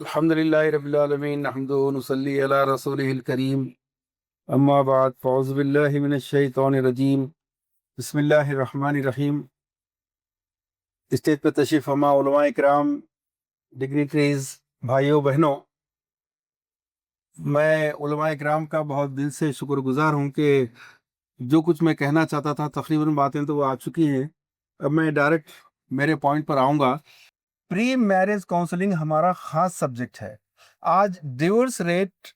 الحمد للہ رب العالمین نحمد و نصلی علی رسولہ الکریم اما بعد فاعوذ باللہ من الشیطان الرجیم بسم اللہ الرحمن الرحیم۔ اسٹیج پہ تشریف فرما علماء اکرام، ڈگنیٹریز، بھائیوں بہنوں، میں علماء اکرام کا بہت دل سے شکر گزار ہوں کہ جو کچھ میں کہنا چاہتا تھا تقریباً باتیں تو وہ آ چکی ہیں۔ اب میں ڈائریکٹ میرے پوائنٹ پر آؤں گا۔ پری میرج کاؤنسلنگ ہمارا خاص سبجیکٹ ہے۔ آج ڈیورس ریٹ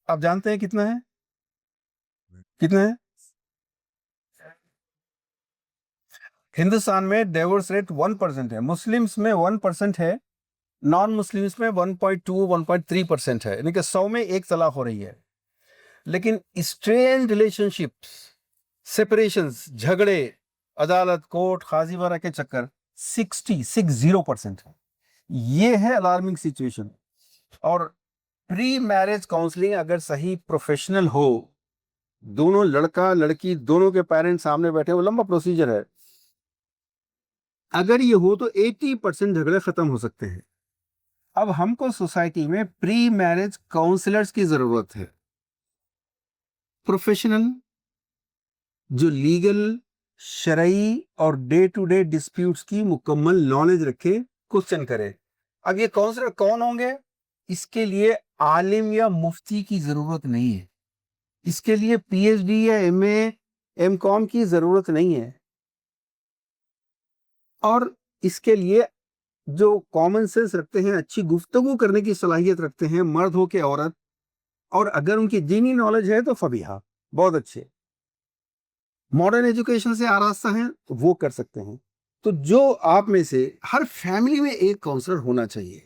آپ جانتے ہیں کتنا ہے؟ کتنا ہے ہندوستان میں؟ ڈیورس ریٹ 1% ہے، مسلمس میں 1% ہے، نان مسلمس میں 1.2 1.3% ہے، یعنی کہ 100 میں ایک طلاق ہو رہی ہے۔ لیکن اسٹرین ریلیشن شپس، سپریشنز، جھگڑے، عدالت، کورٹ، قاضی وغیرہ کے چکر 60% ہے۔ یہ ہے الارمنگ سچویشن۔ اور پری میرج کاؤنسلنگ اگر صحیح پروفیشنل ہو، دونوں لڑکا لڑکی دونوں کے پیرنٹ سامنے بیٹھے، وہ لمبا پروسیجر ہے، اگر یہ ہو تو 80% جھگڑے ختم ہو سکتے ہیں۔ اب ہم کو سوسائٹی میں پری میرج کاؤنسلرز کی ضرورت ہے، پروفیشنل جو لیگل، شرعی اور ڈے ٹو ڈے ڈسپیوٹس کی مکمل نالج رکھے، کوشچن کرے۔ اب یہ کاؤنسلر کون ہوں گے؟ اس کے لیے عالم یا مفتی کی ضرورت نہیں ہے، اس کے لیے پی ایچ ڈی یا ایم اے ایم کام کی ضرورت نہیں ہے، اور اس کے لیے جو کامن سینس رکھتے ہیں، اچھی گفتگو کرنے کی صلاحیت رکھتے ہیں، مرد ہو کے عورت، اور اگر ان کی دینی نالج ہے تو فبیہا، بہت اچھے، ماڈرن ایجوکیشن سے آراستہ ہیں، وہ کر سکتے ہیں۔ تو جو آپ میں سے ہر فیملی میں ایک کاؤنسلر ہونا چاہیے۔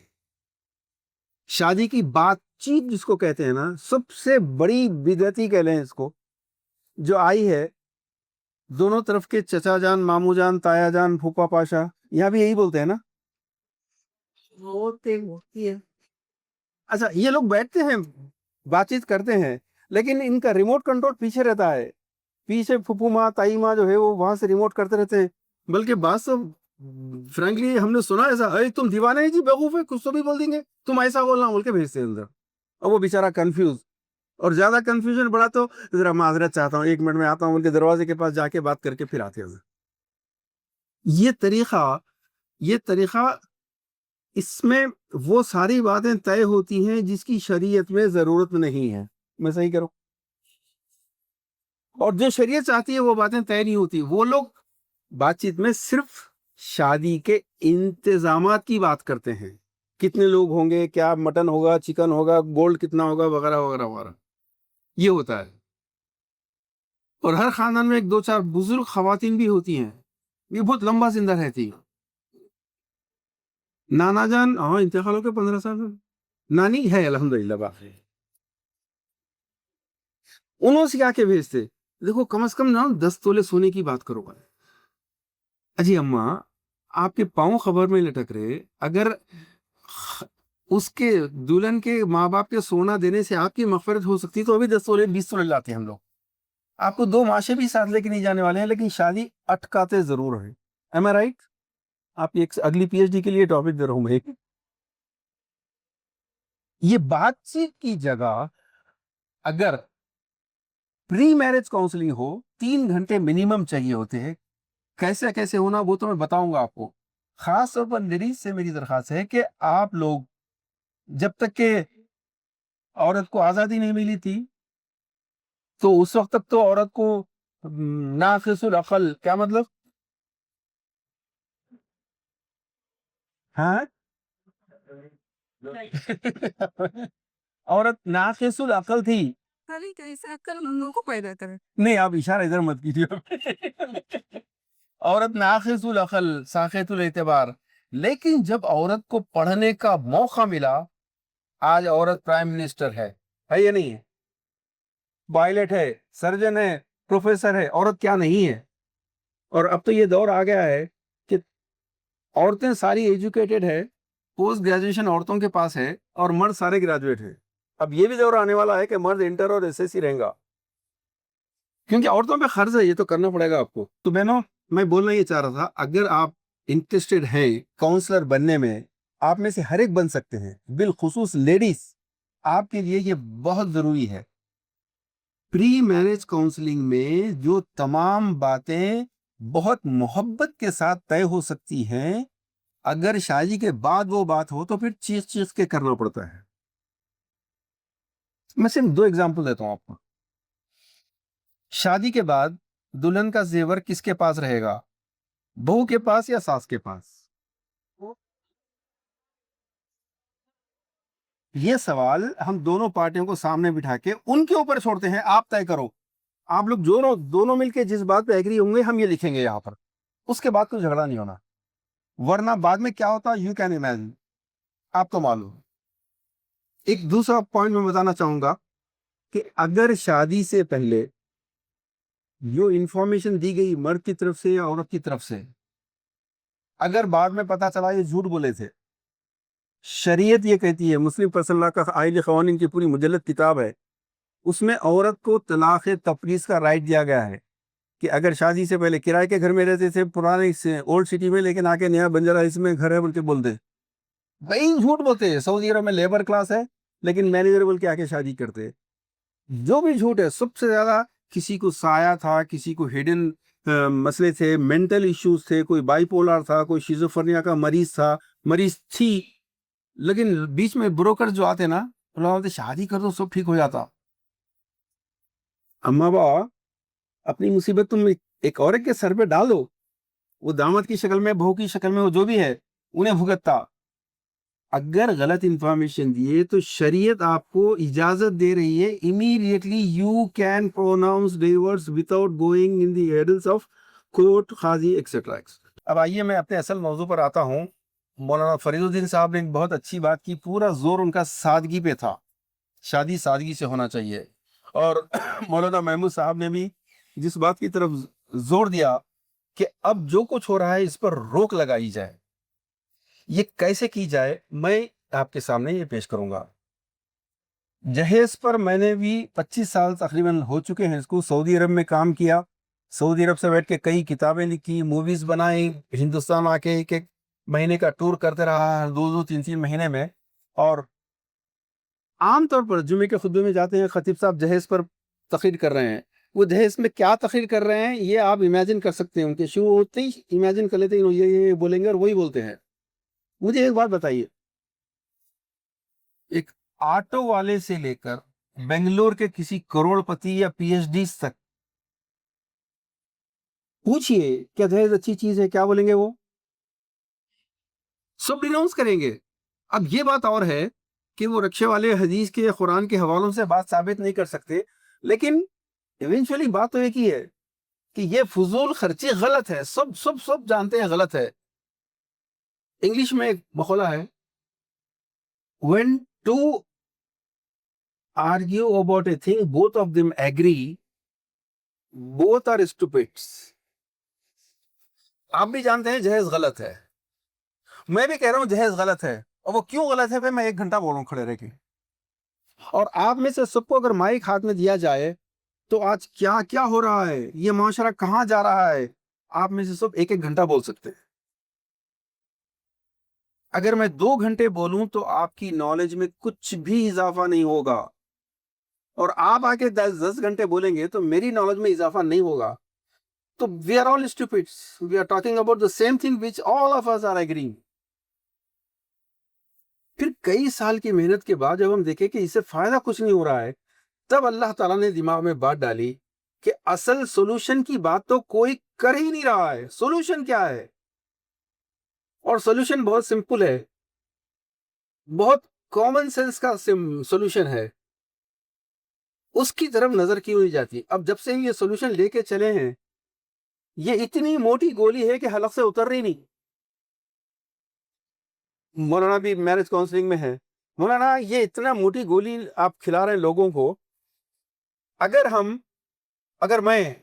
شادی کی بات چیت جس کو کہتے ہیں نا، سب سے بڑی بدعتی کہہ لیں اس کو، جو آئی ہے، دونوں طرف کے چچا جان، مامو جان، تایا جان، پھوپا پاشا، یہاں بھی یہی بولتے ہیں نا۔ اچھا، یہ لوگ بیٹھتے ہیں، بات چیت کرتے ہیں، لیکن ان کا ریموٹ کنٹرول پیچھے رہتا ہے، پیچھے پھپھو ماں، تائی ماں جو ہے وہ وہاں سے ریموٹ کرتے رہتے ہیں۔ بلکہ بات تو فرینکلی ہم نے سنا ایسا، اے تم دیوانے ہیں جی، بیوقوف ہے، کچھ تو بھی بول دیں گے، تم ایسا بولنا بول کے بھیجتے ہیں اندر، اور وہ بیچارہ کنفیوز، اور زیادہ کنفیوژن بڑا تو ذرا معذرت چاہتا ہوں، 1 منٹ میں آتا ہوں بول کے دروازے کے پاس جا کے بات کر کے پھر آتے ہیں۔ یہ طریقہ اس میں وہ ساری باتیں طے ہوتی ہیں جس کی شریعت میں ضرورت نہیں ہے، میں صحیح کروں، اور جو شریعت چاہتی ہے وہ باتیں طے نہیں ہوتی۔ وہ لوگ بات چیت میں صرف شادی کے انتظامات کی بات کرتے ہیں، کتنے لوگ ہوں گے، کیا مٹن ہوگا، چکن ہوگا، گولڈ کتنا ہوگا، وغیرہ وغیرہ وغیرہ، یہ ہوتا ہے۔ اور ہر خاندان میں 1 2 4 بزرگ خواتین بھی ہوتی ہیں، یہ بہت لمبا زندہ رہتی ہیں۔ نانا جان ہاں انتقال ہو کے 15 سال، نانی ہے الحمدللہ باقی، انہوں سے کیا کے بھیجتے، دیکھو کم از کم نا 10 تولے سونے کی بات کرو گا۔ اجی اماں آپ کے پاؤں خبر میں لٹک رہے، اگر اس کے دلہن کے ماں باپ کے سونا دینے سے آپ کی مغفرت ہو سکتی تو ابھی 10 تولے 20 تولے لاتے ہیں ہم لوگ۔ آپ کو 2 معاشے بھی ساتھ لے کے نہیں جانے والے ہیں، لیکن شادی اٹکاتے ضرور ہیں۔ ایم آئی رائٹ؟ آپ ایک اگلی پی ایچ ڈی کے لیے ٹاپک دے رہا ہوں میں۔ یہ بات چیت کی جگہ اگر پری میرج کاؤنسلنگ ہو، 3 گھنٹے منیمم چاہیے ہوتے ہیں۔ کیسے ہونا وہ تو میں بتاؤں گا آپ کو۔ خاص طور پر لیڈیز سے میری درخواست ہے کہ آپ لوگ جب تک کہ عورت کو آزادی نہیں ملی تھی تو اس وقت تک تو عورت کو ناقص العقل، کیا مطلب؟ ہاں عورت ناقص العقل تھی، کو پیدا کرے، نہیں آپ اشارہ ادھر مت کیجیے۔ عورت ناقص العقل، ساقط الاعتبار، لیکن جب عورت کو پڑھنے کا موقع ملا، آج عورت پرائم منسٹر ہے یا نہیں ہے؟ پائلٹ ہے، سرجن ہے، پروفیسر ہے، عورت کیا نہیں ہے؟ اور اب تو یہ دور آ گیا ہے کہ عورتیں ساری ایجوکیٹڈ ہے، پوسٹ گریجویشن عورتوں کے پاس ہے، اور مرد سارے گریجویٹ ہے۔ اب یہ بھی دور آنے والا ہے کہ مرد انٹر اور ایس ایس سی رہیں گا، کیونکہ عورتوں پہ قرض ہے، یہ تو کرنا پڑے گا آپ کو۔ تو بہنوں، میں بولنا یہ چاہ رہا تھا، اگر آپ انٹرسٹڈ ہیں کاؤنسلر بننے میں، آپ میں سے ہر ایک بن سکتے ہیں، بالخصوص لیڈیز، آپ کے لیے یہ بہت ضروری ہے۔ پری میرج کاؤنسلنگ میں جو تمام باتیں بہت محبت کے ساتھ طے ہو سکتی ہیں، اگر شادی کے بعد وہ بات ہو تو پھر چیخ چیخ کے کرنا پڑتا ہے۔ میں صرف 2 ایگزامپل دیتا ہوں آپ کو۔ شادی کے بعد دلہن کا زیور کس کے پاس رہے گا؟ بہو کے پاس یا ساس کے پاس؟ یہ سوال ہم دونوں پارٹیوں کو سامنے بٹھا کے ان کے اوپر چھوڑتے ہیں، آپ طے کرو۔ آپ لوگ دونوں مل کے جس بات پہ ایگری ہوں گے ہم یہ لکھیں گے یہاں پر، اس کے بعد کوئی جھگڑا نہیں ہونا، ورنہ بعد میں کیا ہوتا یو کین امیجن، آپ کو معلوم۔ ایک دوسرا پوائنٹ میں بتانا چاہوں گا کہ اگر شادی سے پہلے جو انفارمیشن دی گئی مرد کی طرف سے یا عورت کی طرف سے، اگر بعد میں پتا چلا یہ جھوٹ بولے تھے، شریعت یہ کہتی ہے، مسلم پرسنل لا کا آئین قوانین کی پوری مجلد کتاب ہے، اس میں عورت کو طلاق تفریق کا رائٹ دیا گیا ہے کہ اگر شادی سے پہلے کرائے کے گھر میں رہتے تھے پرانے اولڈ سٹی میں، لیکن آ کے نیا بنجارا اس میں گھر ہے بول کے بول دے، بھائی جھوٹ بولتے ہیں۔ سعودی عرب میں لیبر کلاس ہے لیکن مینیجر بول کے آ کے شادی کرتے، جو بھی جھوٹ ہے۔ سب سے زیادہ کسی کو سایہ تھا، کسی کو ہڈن مسئلے تھے، مینٹل ایشوز تھے، کوئی بائی پولار تھا، کوئی شیزوفرنیا کا مریض تھی، لیکن بیچ میں بروکر جو آتے نا، بولتے شادی کر دو سب ٹھیک ہو جاتا۔ اما بابا اپنی مصیبت تم ایک عورت کے سر پہ ڈال دو، وہ داماد کی شکل میں، بہو کی شکل میں، وہ جو بھی ہے انہیں بھگتتا۔ اگر غلط انفارمیشن دیے تو شریعت آپ کو اجازت دے رہی ہے immediately you can pronounce divorce without going in the hurdles of court, Qazi etc۔ اب آئیے میں اپنے اصل موضوع پر آتا ہوں۔ مولانا فرید الدین صاحب نے ایک بہت اچھی بات کی، پورا زور ان کا سادگی پہ تھا، شادی سادگی سے ہونا چاہیے، اور مولانا محمود صاحب نے بھی جس بات کی طرف زور دیا کہ اب جو کچھ ہو رہا ہے اس پر روک لگائی جائے۔ یہ کیسے کی جائے میں آپ کے سامنے یہ پیش کروں گا۔ جہیز پر میں نے بھی 25 سال تقریباً ہو چکے ہیں اس کو، سعودی عرب میں کام کیا، سعودی عرب سے بیٹھ کے کئی کتابیں لکھی، موویز بنائی، ہندوستان آ کے ایک مہینے کا ٹور کرتے رہا، 2-3 مہینے میں۔ اور عام طور پر جمعے کے خطبے میں جاتے ہیں، خطیب صاحب جہیز پر تقریر کر رہے ہیں، وہ جہیز میں کیا تقریر کر رہے ہیں یہ آپ امیجن کر سکتے ہیں، ان کے شروع ہوتے ہی امیجن کر لیتے ہیں یہ بولیں گے اور وہی بولتے ہیں۔ مجھے ایک بات بتائیے، ایک آٹو والے سے لے کر بنگلور کے کسی کروڑ پتی یا پی ایچ ڈی تک پوچھئے کیا دہیز اچھی چیز ہے، کیا بولیں گے؟ وہ سب ڈیناؤنس کریں گے۔ اب یہ بات اور ہے کہ وہ رکشے والے حدیث کے قرآن کے حوالوں سے بات ثابت نہیں کر سکتے، لیکن ایونچولی بات تو ایک ہی ہے کہ یہ فضول خرچی غلط ہے، سب جانتے ہیں غلط ہے۔ انگلش میں ایک مقولہ ہے، when two argue about a thing both of them agree both are stupids۔ آپ بھی جانتے ہیں جہیز غلط ہے، میں بھی کہہ رہا ہوں جہیز غلط ہے، اور وہ کیوں غلط ہے پھر میں 1 گھنٹہ بولوں کھڑے رہ کے۔ اور آپ میں سے سب کو اگر مائک ہاتھ میں دیا جائے تو آج کیا کیا ہو رہا ہے، یہ معاشرہ کہاں جا رہا ہے، آپ میں سے سب 1 گھنٹہ بول سکتے ہیں۔ اگر میں 2 گھنٹے بولوں تو آپ کی نالج میں کچھ بھی اضافہ نہیں ہوگا، اور آپ آ کے 10 گھنٹے بولیں گے تو میری نالج میں اضافہ نہیں ہوگا۔ تو we are all stupids, we are talking about the same thing which all of us are agreeing۔ پھر کئی سال کی محنت کے بعد جب ہم دیکھیں کہ اس سے فائدہ کچھ نہیں ہو رہا ہے، تب اللہ تعالیٰ نے دماغ میں بات ڈالی کہ اصل سولوشن کی بات تو کوئی کر ہی نہیں رہا ہے۔ سولوشن کیا ہے؟ اور سولوشن بہت سمپل ہے، بہت کامن سینس کا سولوشن ہے، اس کی طرف نظر کیوں نہیں جاتی؟ اب جب سے یہ سولوشن لے کے چلے ہیں، یہ اتنی موٹی گولی ہے کہ حلق سے اتر رہی نہیں۔ مولانا بھی میرج کاؤنسلنگ میں ہے، مولانا یہ اتنا موٹی گولی آپ کھلا رہے ہیں لوگوں کو، اگر میں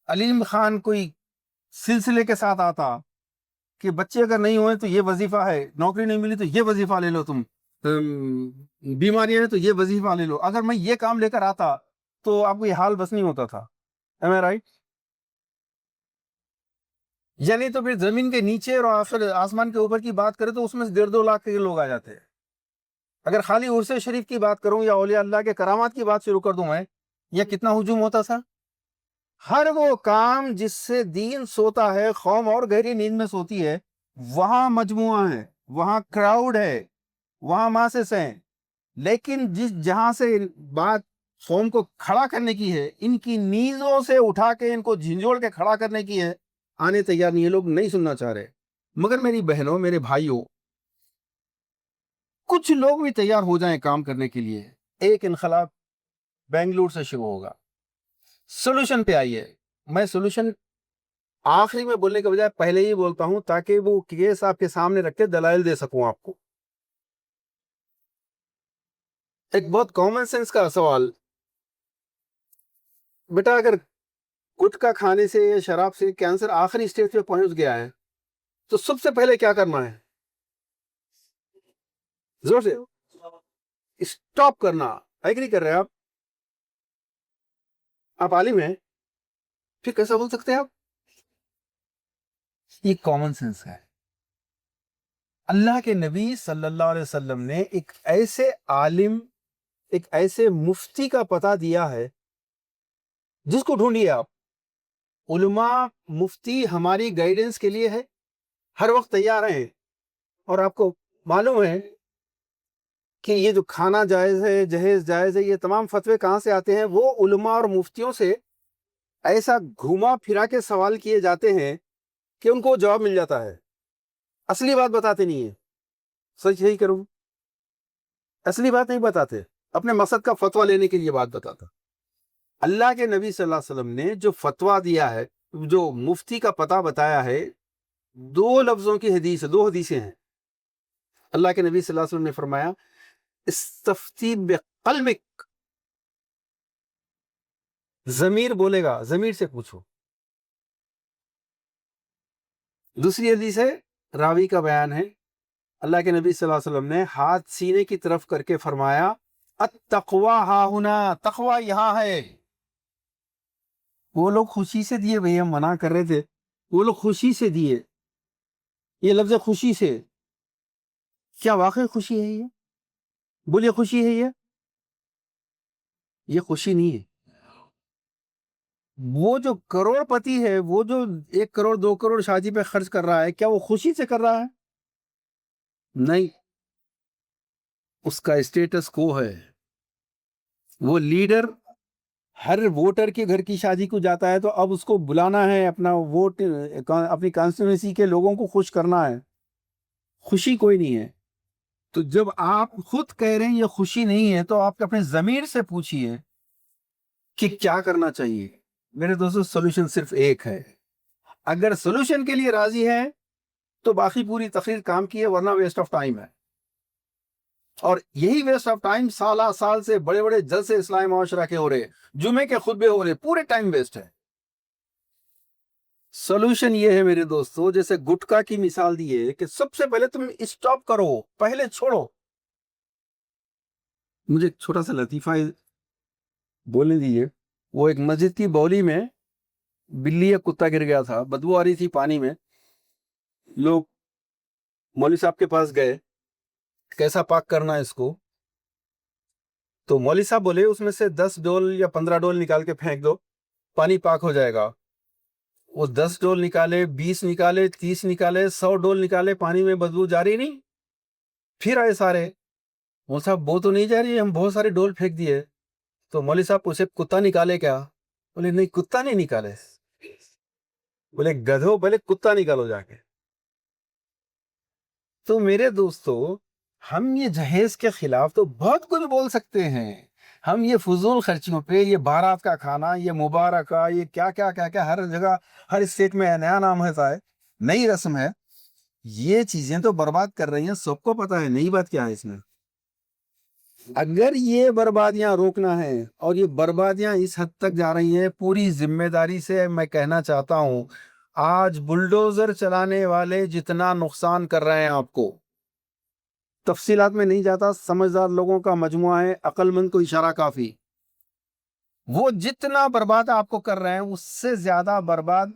علیم خان کوئی سلسلے کے ساتھ آتا کہ بچے اگر نہیں ہوئے تو یہ وظیفہ ہے، نوکری نہیں ملی تو یہ وظیفہ لے لو، تم بیماریاں ہیں تو یہ وظیفہ لے لو، اگر میں یہ کام لے کر آتا تو آپ کو یہ حال بس نہیں ہوتا تھا۔ Am I right؟ یعنی تو پھر زمین کے نیچے اور آخر آسمان کے اوپر کی بات کریں تو اس میں سے 1.5-2 لاکھ کے لوگ آ جاتے ہیں. اگر خالی عرس شریف کی بات کروں یا اولیاء اللہ کے کرامات کی بات شروع کر دوں میں، یا کتنا ہجوم ہوتا تھا. ہر وہ کام جس سے دین سوتا ہے، قوم اور گہری نیند میں سوتی ہے، وہاں مجموعہ ہے، وہاں کراؤڈ ہے، وہاں ماسس ہیں. لیکن جہاں سے بات قوم کو کھڑا کرنے کی ہے، ان کی نیزوں سے اٹھا کے ان کو جھنجھوڑ کے کھڑا کرنے کی ہے، آنے تیار نہیں ہے. لوگ نہیں سننا چاہ رہے. مگر میری بہنوں، میرے بھائیوں، کچھ لوگ بھی تیار ہو جائیں کام کرنے کے لیے. ایک انقلاب بنگلور سے شروع ہوگا. سولوشن پہ آئیے. میں سولوشن آخری میں بولنے کے بجائے پہلے ہی بولتا ہوں تاکہ وہ کیس آپ کے سامنے رکھ کے دلائل دے سکوں آپ کو. ایک بہت کامن سینس کا سوال، بیٹا اگر گٹکا کھانے سے یا شراب سے کینسر آخری اسٹیج پہ پہنچ گیا ہے تو سب سے پہلے کیا کرنا ہے؟ زور سے اسٹاپ کرنا. ایگری کر رہے ہیں آپ؟ آپ عالم ہیں، پھر کیسا بول سکتے ہیں آپ؟ یہ کامن سینس ہے. اللہ کے نبی صلی اللہ علیہ وسلم نے ایک ایسے عالم، ایک ایسے مفتی کا پتہ دیا ہے جس کو ڈھونڈیے آپ. علماء مفتی ہماری گائیڈنس کے لیے ہے، ہر وقت تیار ہیں. اور آپ کو معلوم ہے کہ یہ جو کھانا جائز ہے، جہیز جائز ہے، یہ تمام فتوے کہاں سے آتے ہیں؟ وہ علماء اور مفتیوں سے ایسا گھوما پھرا کے سوال کیے جاتے ہیں کہ ان کو جواب مل جاتا ہے. اصلی بات بتاتے نہیں ہیں. سچ یہی کروں، اصلی بات نہیں بتاتے، اپنے مقصد کا فتویٰ لینے کے لیے بات بتاتا. اللہ کے نبی صلی اللہ علیہ وسلم نے جو فتویٰ دیا ہے، جو مفتی کا پتہ بتایا ہے، 2 لفظوں کی حدیث ہے، 2 حدیثیں ہیں. اللہ کے نبی صلی اللہ علیہ وسلم نے فرمایا استفتی بقلبک، ضمیر بولے گا، ضمیر سے پوچھو. دوسری حدیث ہے، راوی کا بیان ہے، اللہ کے نبی صلی اللہ علیہ وسلم نے ہاتھ سینے کی طرف کر کے فرمایا التقوی ہا ہنا، تقوی یہاں ہے. وہ لوگ خوشی سے دیے، بھئی ہم منع کر رہے تھے، وہ لوگ خوشی سے دیے. یہ لفظ خوشی سے، کیا واقعی خوشی ہے؟ یہ بولیے، خوشی ہے؟ یہ خوشی نہیں ہے. وہ جو کروڑ پتی ہے، وہ جو 1 کروڑ 2 کروڑ شادی پہ خرچ کر رہا ہے، کیا وہ خوشی سے کر رہا ہے؟ نہیں. اس کا اسٹیٹس کو ہے. وہ لیڈر ہر ووٹر کے گھر کی شادی کو جاتا ہے تو اب اس کو بلانا ہے، اپنا ووٹ، اپنی کانسٹیٹوئنسی کے لوگوں کو خوش کرنا ہے. خوشی کوئی نہیں ہے. تو جب آپ خود کہہ رہے ہیں یہ خوشی نہیں ہے، تو آپ اپنے ضمیر سے پوچھئے کہ کیا کرنا چاہیے. میرے دوستو، سولوشن صرف ایک ہے. اگر سولوشن کے لیے راضی ہے تو باقی پوری تقریر کام کی ہے، ورنہ ویسٹ آف ٹائم ہے. اور یہی ویسٹ آف ٹائم سالہ سال سے بڑے بڑے جلسے اسلامی معاشرہ کے ہو رہے، جمعے کے خطبے ہو رہے، پورے ٹائم ویسٹ ہے. سولوشن یہ ہے میرے دوستو، جیسے گٹکا کی مثال دی ہے کہ سب سے پہلے تم اسٹاپ کرو، پہلے چھوڑو. مجھے ایک چھوٹا سا لطیفہ بولنے دیجیے. وہ ایک مسجد کی بولی میں بلی یا کتا گر گیا تھا، بدبو آ رہی تھی پانی میں. لوگ مولوی صاحب کے پاس گئے، کیسا پاک کرنا ہے اس کو؟ تو مولوی صاحب بولے اس میں سے 10 ڈول یا 15 ڈول نکال کے پھینک دو، پانی پاک ہو جائے گا. وہ 10 ڈول نکالے، 20 نکالے، 30 نکالے، 100 ڈول نکالے، پانی میں بدبو جاری نہیں. پھر آئے سارے، مولوی صاحب وہ تو نہیں جا رہی، ہم بہت سارے ڈول پھینک دیے. تو مولوی صاحب پوچھے کتا نکالے کیا؟ بولے نہیں، کتا نہیں نکالے. بولے گدھو، پہلے کتا نکالو جا کے. تو میرے دوستو، ہم یہ جہیز کے خلاف تو بہت کچھ بول سکتے ہیں. ہم یہ فضول خرچیوں پہ، یہ بارات کا کھانا، یہ مبارکہ، یہ کیا کیا کیا کیا، ہر جگہ ہر اسٹیٹ میں نیا نام ہوتا ہے، نئی رسم ہے. یہ چیزیں تو برباد کر رہی ہیں، سب کو پتا ہے. نئی بات کیا ہے اس میں؟ اگر یہ بربادیاں روکنا ہے، اور یہ بربادیاں اس حد تک جا رہی ہیں، پوری ذمہ داری سے میں کہنا چاہتا ہوں، آج بلڈوزر چلانے والے جتنا نقصان کر رہے ہیں آپ کو، تفصیلات میں نہیں جاتا، سمجھدار لوگوں کا مجموعہ ہے، عقل مند کو اشارہ کافی. وہ جتنا برباد آپ کو کر رہے ہیں، اس سے زیادہ برباد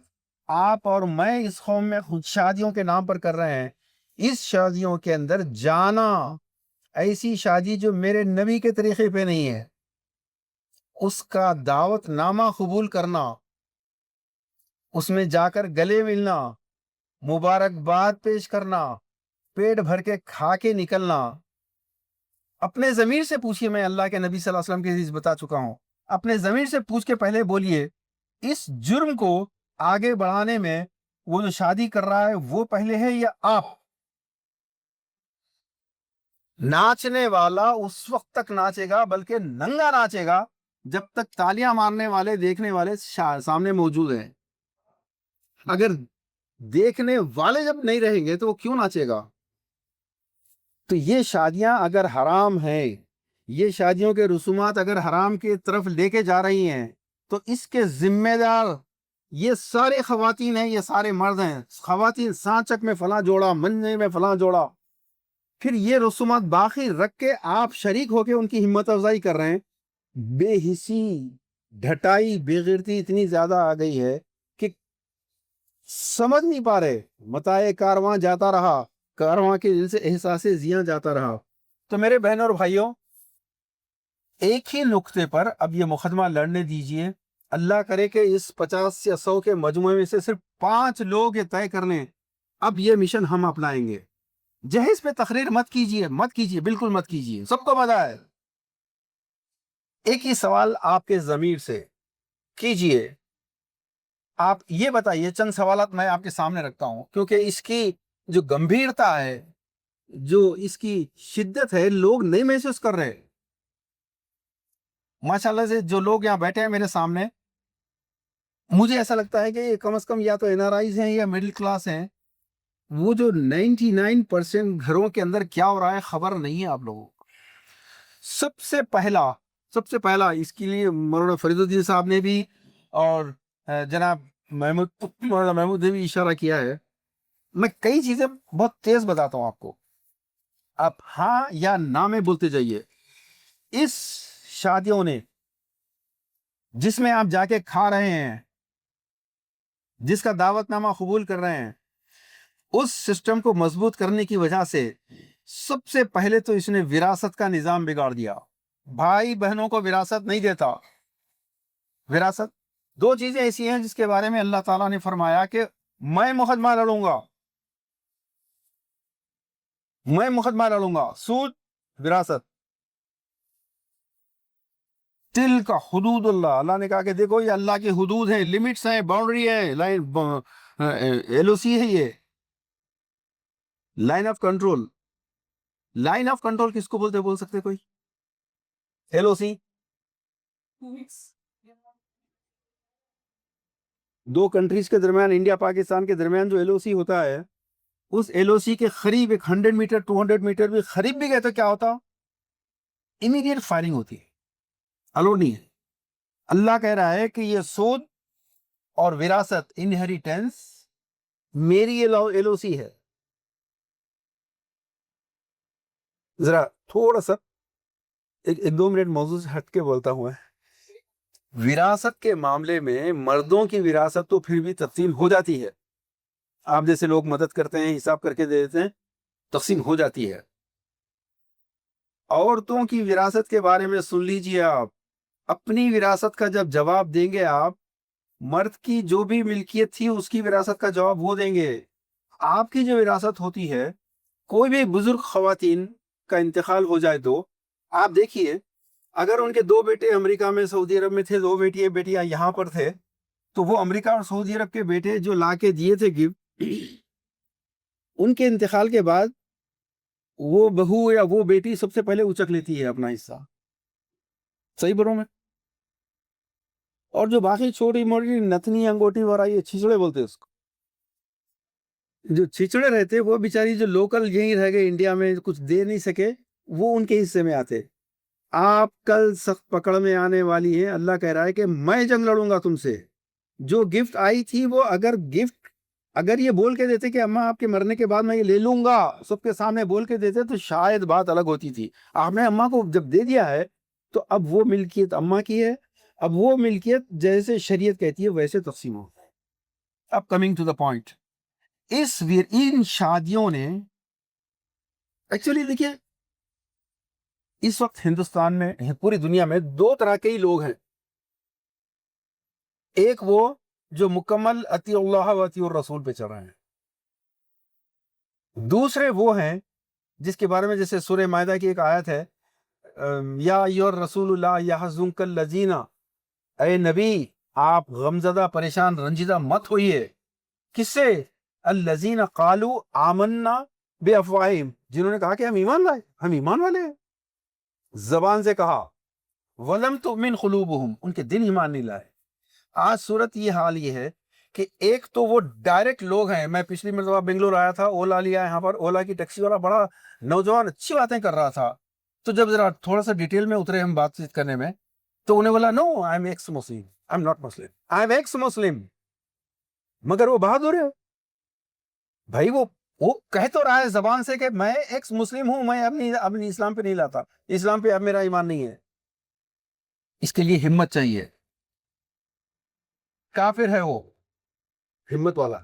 آپ اور میں اس قوم میں خود شادیوں کے نام پر کر رہے ہیں، اس شادیوں کے اندر جانا، ایسی شادی جو میرے نبی کے طریقے پہ نہیں ہے، اس کا دعوت نامہ قبول کرنا، اس میں جا کر گلے ملنا، مبارکباد پیش کرنا، پیٹ بھر کے کھا کے نکلنا. اپنے ضمیر سے پوچھئے، میں اللہ کے نبی صلی اللہ علیہ وسلم کی حدیث بتا چکا ہوں، اپنے ضمیر سے پوچھ کے پہلے بولیے اس جرم کو آگے بڑھانے میں وہ جو شادی کر رہا ہے وہ پہلے ہے یا آپ؟ ناچنے والا اس وقت تک ناچے گا، بلکہ ننگا ناچے گا جب تک تالیاں مارنے والے دیکھنے والے سامنے موجود ہیں. اگر دیکھنے والے جب نہیں رہیں گے تو وہ کیوں ناچے گا؟ تو یہ شادیاں اگر حرام ہیں، یہ شادیوں کے رسومات اگر حرام کی طرف لے کے جا رہی ہیں، تو اس کے ذمہ دار یہ سارے خواتین ہیں، یہ سارے مرد ہیں. خواتین سانچک میں فلاں جوڑا، منجے میں فلاں جوڑا، پھر یہ رسومات باقی رکھ کے آپ شریک ہو کے ان کی ہمت افزائی کر رہے ہیں. بے حسی، ڈھٹائی، بے غیرتی اتنی زیادہ آ گئی ہے کہ سمجھ نہیں پا رہے. متاع کارواں جاتا رہا، کارواں کے دل سے احساس زیاں جاتا رہا. تو میرے بہنوں اور بھائیوں، ایک ہی نقطے پر اب یہ مقدمہ لڑنے دیجئے. اللہ کرے کہ اس 50 یا 100 کے مجموعے میں سے صرف 5 لوگ یہ طے کر لیں اب یہ مشن ہم اپنائیں گے. جہیز پہ تقریر مت کیجئے، بالکل مت کیجئے، سب کو پتہ ہے. ایک ہی سوال آپ کے ضمیر سے کیجئے. آپ یہ بتائیے، چند سوالات میں آپ کے سامنے رکھتا ہوں کیونکہ اس کی جو گمبھیرتا ہے، جو اس کی شدت ہے، لوگ نہیں محسوس کر رہے. ماشاءاللہ سے جو لوگ یہاں بیٹھے ہیں میرے سامنے، مجھے ایسا لگتا ہے کہ یہ کم از کم یا تو NRIs ہیں یا مڈل کلاس ہیں. وہ جو 99% گھروں کے اندر کیا ہو رہا ہے خبر نہیں ہے آپ لوگوں کو. سب سے پہلا اس کے لیے مولانا فرید الدین صاحب نے بھی اور جناب مولانا محمود نے بھی اشارہ کیا ہے. میں کئی چیزیں بہت تیز بتاتا ہوں آپ کو، آپ ہاں یا نہ میں بولتے جائیے. اس شادیوں نے جس میں آپ جا کے کھا رہے ہیں، جس کا دعوت نامہ قبول کر رہے ہیں، اس سسٹم کو مضبوط کرنے کی وجہ سے سب سے پہلے تو اس نے وراثت کا نظام بگاڑ دیا. بھائی بہنوں کو وراثت نہیں دیتا. وراثت 2 چیزیں ایسی ہیں جس کے بارے میں اللہ تعالیٰ نے فرمایا کہ میں مقدمہ لڑوں گا. سود، وراثت. تل کا حدود اللہ نے کہا کہ دیکھو یہ اللہ کی حدود ہیں، لمٹس ہیں، باؤنڈری ہے، LOC ہے. یہ line of control. Line of control کس کو بول سکتے کوئی؟ LOC. 2 کنٹریز کے درمیان، انڈیا پاکستان کے درمیان جو LOC ہوتا ہے، اس LOC کے قریب 100 میٹر 200 میٹر بھی قریب بھی گئے تو کیا ہوتا؟ امیڈیٹ فائرنگ ہوتی ہے، الو نہیں ہے. اللہ کہہ رہا ہے کہ یہ سود اور وراثت، انہیریٹنس، میری LOC ہے. ذرا تھوڑا سا 1-2 منٹ موضوع سے ہٹ کے بولتا ہوں. وراثت کے معاملے میں مردوں کی وراثت تو پھر بھی تقسیم ہو جاتی ہے. آپ جیسے لوگ مدد کرتے ہیں، حساب کر کے دے دیتے ہیں، تقسیم ہو جاتی ہے. عورتوں کی وراثت کے بارے میں سن لیجئے. آپ اپنی وراثت کا جب جواب دیں گے، آپ مرد کی جو بھی ملکیت تھی اس کی وراثت کا جواب وہ دیں گے. آپ کی جو وراثت ہوتی ہے، کوئی بھی بزرگ خواتین کا انتقال ہو جائے تو آپ دیکھیے، اگر ان کے 2 بیٹے امریکہ میں، سعودی عرب میں تھے، 2 بیٹیاں یہاں پر تھے، تو وہ امریکہ اور سعودی عرب کے بیٹے جو لا کے دیے تھے گفٹ، ان کے انتقال کے بعد وہ بہو یا وہ بیٹی سب سے پہلے اچک لیتی ہے اپنا حصہ. صحیح بروں میں. اور جو باقی چھوٹی موٹی نتنی انگوٹی وغیرہ، یہ چھچڑے بولتے اس کو، جو چھچڑے رہتے وہ بیچاری جو لوکل یہیں رہ گئے انڈیا میں، کچھ دے نہیں سکے، وہ ان کے حصے میں آتے. آپ کل سخت پکڑ میں آنے والی ہیں. اللہ کہہ رہا ہے کہ میں جنگ لڑوں گا تم سے. جو گفٹ آئی تھی وہ اگر یہ بول کے دیتے کہ اماں آپ کے مرنے کے بعد میں یہ لے لوں گا، سب کے سامنے بول کے دیتے تو شاید بات الگ ہوتی تھی. آپ نے اماں کو جب دے دیا ہے تو اب وہ ملکیت اماں کی ہے. اب وہ ملکیت جیسے شریعت کہتی ہے ویسے تقسیم ہو. اب کمنگ ٹو دا پوائنٹ، ان شادیوں نے ایکچولی دیکھیے اس وقت ہندوستان میں پوری دنیا میں دو طرح کے ہی لوگ ہیں. ایک وہ جو مکمل اطیع اللہ و اطیع الرسول پہ چل رہے ہیں، دوسرے وہ ہیں جس کے بارے میں جیسے سورہ مائدہ کی ایک آیت ہے، یا ایھا الرسول لا یحزنک الذین، اے نبی آپ غمزدہ پریشان رنجیدہ مت ہوئیے. کس سے؟ الذین قالوا آمنا بافواہہم، جنہوں نے کہا کہ ہم ایمان لائے، ہم ایمان والے ہیں، زبان سے کہا، ولم تؤمن قلوبہم، ان کے دل ایمان نہیں لائے. آج صورت یہ حال یہ ہے کہ ایک تو وہ ڈائریکٹ لوگ ہیں. میں پچھلی مرتبہ بنگلور آیا تھا، اولا لیا یہاں پر، اولا کی ٹیکسی والا بڑا نوجوان اچھی باتیں کر رہا تھا. تو جب ذرا تھوڑا سا ڈیٹیل میں اترے ہم بات چیت کرنے میں، تو انہیں بولا no I am ex Muslim, I am not Muslim, I am ex Muslim. مگر وہ بہادر ہے بھائی، وہ کہہ تو رہا ہے زبان سے کہ میں ایکس مسلم ہوں، میں اپنی اسلام پہ نہیں لاتا، اسلام پہ اب میرا ایمان نہیں ہے. اس کے لیے ہمت چاہیے. کافر ہے وہ، ہمت والا.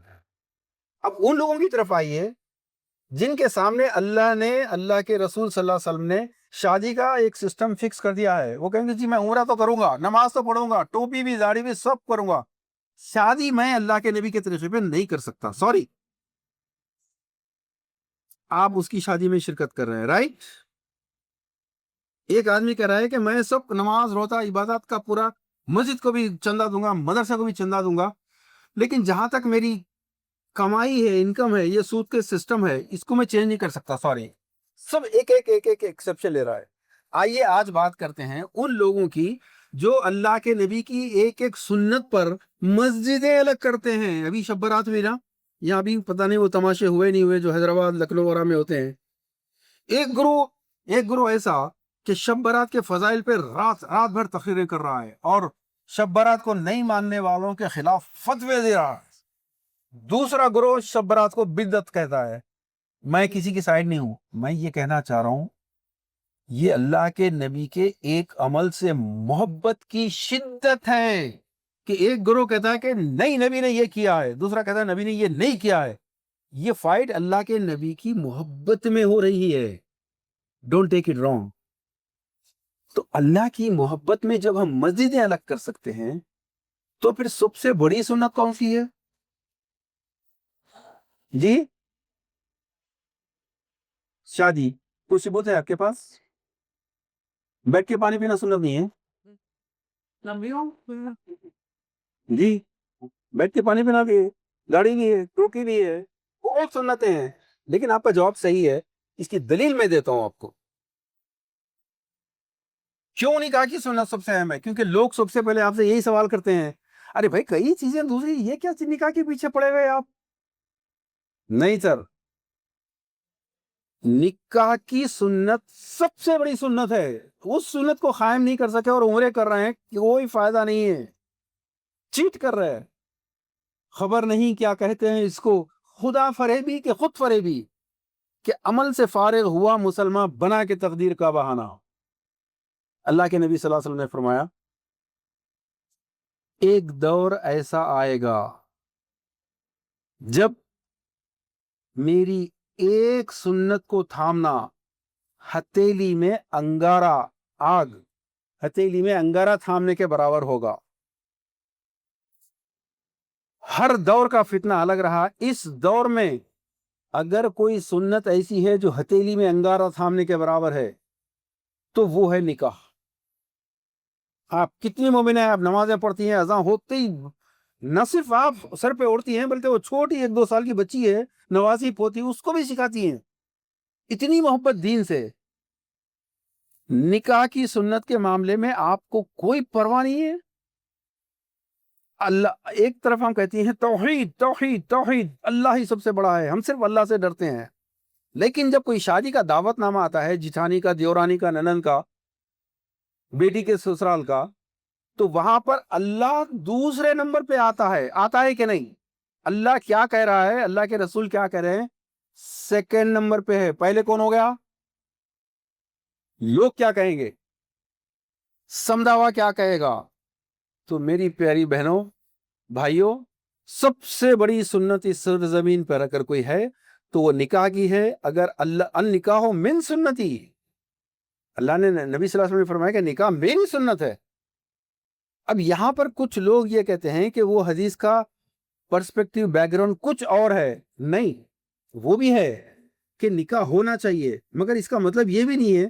اب ان لوگوں کی طرف آئیے جن کے سامنے اللہ نے، اللہ کے رسول صلی اللہ علیہ وسلم نے شادی کا ایک سسٹم فکس کر دیا ہے. وہ کہیں گے جی میں عمرہ تو کروں گا، نماز تو پڑھوں گا، ٹوپی بھی داڑھی بھی سب کروں گا، شادی میں اللہ کے نبی کے طریقے پہ نہیں کر سکتا. سوری، آپ اس کی شادی میں شرکت کر رہے ہیں، رائٹ؟ ایک آدمی کہہ رہا ہے کہ میں سب نماز روزہ عبادات کا پورا، مسجد کو بھی چندہ دوں گا، مدرسہ کو بھی چندہ دوں گا، لیکن جہاں تک میری کمائی ہے، انکم ہے، یہ سود کے سسٹم ہے، اس کو میں چینج نہیں کر سکتا. سوری، سب ایک ایکسپشن لے رہا ہے. آئیے آج بات کرتے ہیں ان لوگوں کی جو اللہ کے نبی کی ایک ایک سنت پر مسجدیں الگ کرتے ہیں. ابھی شب برات ہوئی نا، یہاں بھی پتہ نہیں وہ تماشے ہوئے نہیں ہوئے جو حیدرآباد لکھنؤ وغیرہ میں ہوتے ہیں. ایک گروہ ایسا کہ شب برات کے فضائل پہ رات بھر تقریریں کر رہا ہے اور شب برات کو نہیں ماننے والوں کے خلاف فتوے دے رہا ہے. دوسرا گروہ شب برات کو بدعت کہتا ہے. میں کسی کی سائیڈ نہیں ہوں، میں یہ کہنا چاہ رہا ہوں یہ اللہ کے نبی کے ایک عمل سے محبت کی شدت ہے کہ ایک گروہ کہتا ہے کہ نہیں نبی نے یہ کیا ہے، دوسرا کہتا ہے نبی نے یہ نہیں کیا ہے. یہ فائٹ اللہ کے نبی کی محبت میں ہو رہی ہے. Don't take it wrong. تو اللہ کی محبت میں جب ہم مسجدیں الگ کر سکتے ہیں تو پھر سب سے بڑی سنت کون سی ہے جی؟ شادی. کوئی ثبوت ہے آپ کے پاس؟ بیٹھ کے پانی پینا سنت نہیں ہے جی؟ بیٹھ کے پانی پینا بھی ہے، داڑھی بھی ہے، ٹوپی بھی ہے، بہت سنتیں ہیں. لیکن آپ کا جواب صحیح ہے، اس کی دلیل میں دیتا ہوں آپ کو. کیوں نہیں کہا کہ سنت سب سے اہم ہے؟ کیونکہ لوگ سب سے پہلے آپ سے یہی سوال کرتے ہیں، ارے بھائی کئی چیزیں دوسری، یہ کیا نکاح کے پیچھے پڑے ہوئے آپ؟ نہیں سر، نکاح کی سنت سب سے بڑی سنت ہے. اس سنت کو قائم نہیں کر سکے اور عمرے کر رہے ہیں، کوئی فائدہ نہیں ہے، چیٹ کر رہے ہیں. خبر نہیں کیا کہتے ہیں اس کو، خدا فریبی کہ خود فریبی، کہ عمل سے فارغ ہوا مسلمان بنا کے تقدیر کا بہانہ. اللہ کے نبی صلی اللہ علیہ وسلم نے فرمایا ایک دور ایسا آئے گا جب میری ایک سنت کو تھامنا ہتھیلی میں انگارہ تھامنے کے برابر ہوگا. ہر دور کا فتنہ الگ رہا. اس دور میں اگر کوئی سنت ایسی ہے جو ہتھیلی میں انگارہ تھامنے کے برابر ہے تو وہ ہے نکاح. آپ کتنی مومن ہیں، آپ نمازیں پڑھتی ہیں، اذان ہوتے ہی نہ صرف آپ سر پہ اوڑھتی ہیں بلکہ وہ چھوٹی 1-2 سال کی بچی ہے، نوازی پوتی، اس کو بھی سکھاتی ہیں. اتنی محبت دین سے. نکاح کی سنت کے معاملے میں آپ کو کوئی پرواہ نہیں ہے. اللہ ایک طرف ہم کہتی ہیں توحید توحید توحید، اللہ ہی سب سے بڑا ہے، ہم صرف اللہ سے ڈرتے ہیں. لیکن جب کوئی شادی کا دعوت نامہ آتا ہے، جٹھانی کا، دیورانی کا، ننند کا، بیٹی کے سسرال کا، تو وہاں پر اللہ دوسرے نمبر پہ آتا ہے کہ نہیں؟ اللہ کیا کہہ رہا ہے، اللہ کے رسول کیا کہہ رہے ہیں؟ سیکنڈ نمبر پہ ہے. پہلے کون ہو گیا؟ لوگ کیا کہیں گے، سمداوا کیا کہے گا؟ تو میری پیاری بہنوں، بھائیوں، سب سے بڑی سنت اس سرزمین پر اگر کوئی ہے تو وہ نکاح کی ہے. اگر النکاح من سنتی، اللہ نے نبی صلی اللہ علیہ وسلم نے فرمایا کہ نکاح میری سنت ہے. اب یہاں پر کچھ لوگ یہ کہتے ہیں کہ وہ حدیث کا پرسپیکٹیو بیک گراؤنڈ کچھ اور ہے. نہیں، وہ بھی ہے کہ نکاح ہونا چاہیے، مگر اس کا مطلب یہ بھی نہیں ہے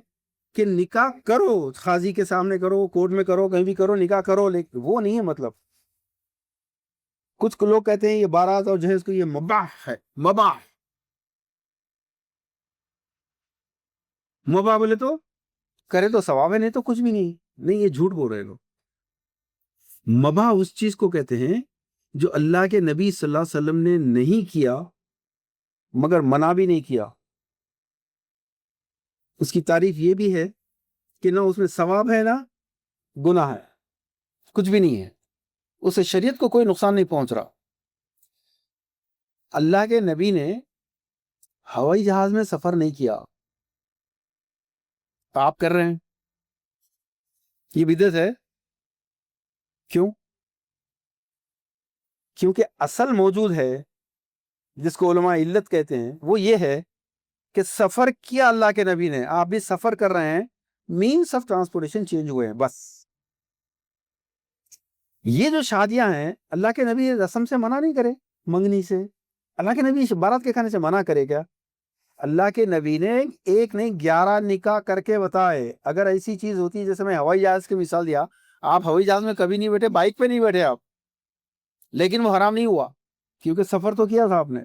کہ نکاح کرو، قاضی کے سامنے کرو، کورٹ میں کرو، کہیں بھی کرو، نکاح کرو، لیکن وہ نہیں ہے مطلب. کچھ لوگ کہتے ہیں یہ بارات اور جہیز کو یہ مباح ہے. مباح بولے تو کرے تو ثواب ہے، نہیں تو کچھ بھی نہیں. نہیں، یہ جھوٹ بول رہے لوگ. مباح اس چیز کو کہتے ہیں جو اللہ کے نبی صلی اللہ علیہ وسلم نے نہیں کیا مگر منع بھی نہیں کیا. اس کی تعریف یہ بھی ہے کہ نہ اس میں ثواب ہے نہ گناہ ہے، کچھ بھی نہیں ہے، اس سے شریعت کو کوئی نقصان نہیں پہنچ رہا. اللہ کے نبی نے ہوائی جہاز میں سفر نہیں کیا، آپ کر رہے ہیں، یہ بدعت ہے. کیوں؟ کیونکہ اصل موجود ہے جس کو علماء علت کہتے ہیں، وہ یہ ہے کہ سفر کیا اللہ کے نبی نے، آپ بھی سفر کر رہے ہیں، مینس آف ٹرانسپورٹیشن چینج ہوئے ہیں بس. یہ جو شادیاں ہیں، اللہ کے نبی رسم سے منع نہیں کرے، منگنی سے. اللہ کے نبی بارات کے کھانے سے منع کرے کیا؟ اللہ کے نبی نے ایک نہیں 11 نکاح کر کے بتائے. اگر ایسی چیز ہوتی جیسے میں ہوائی جہاز کی مثال دیا، آپ ہوائی جہاز میں کبھی نہیں بیٹھے، بائک پہ نہیں بیٹھے آپ، لیکن وہ حرام نہیں ہوا کیونکہ سفر تو کیا تھا آپ نے.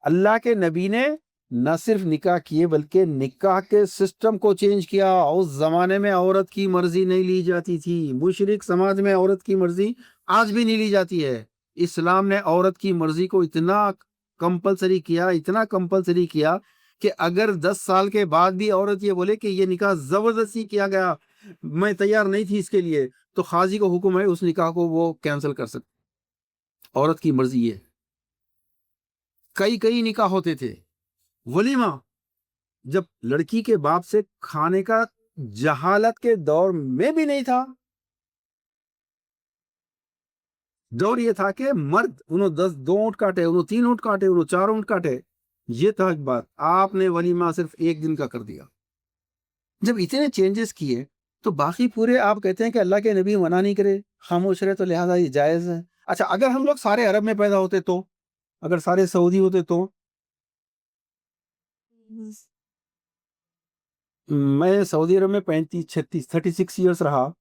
اللہ کے نبی نے نہ صرف نکاح کیے بلکہ نکاح کے سسٹم کو چینج کیا. اس زمانے میں عورت کی مرضی نہیں لی جاتی تھی، مشرک سماج میں عورت کی مرضی آج بھی نہیں لی جاتی ہے. اسلام نے عورت کی مرضی کو اتنا کمپلسری کیا کہ اگر 10 سال کے بعد بھی عورت یہ بولے کہ یہ نکاح زبردستی کیا گیا، میں تیار نہیں تھی اس کے لیے، تو قاضی کو حکم ہے اس نکاح کو وہ کینسل کر سکتے. عورت کی مرضی ہے. کئی نکاح ہوتے تھے. ولیمہ جب لڑکی کے باپ سے کھانے کا جہالت کے دور میں بھی نہیں تھا، دور یہ تھا کہ مرد انہوں 2 اونٹ کاٹے، انہوں 3 اونٹ کاٹے، انہوں 4 اونٹ کاٹے، یہ تھا بات. آپ نے ولیمہ صرف 1 دن کا کر دیا. جب اتنے چینجز کیے تو باقی پورے آپ کہتے ہیں کہ اللہ کے نبی منع نہیں کرے، خاموش رہے، تو لہذا یہ جائز ہے. اچھا، اگر ہم لوگ سارے عرب میں پیدا ہوتے تو، اگر سارے سعودی ہوتے تو، میں سعودی عرب میں 36 ایئرس رہا.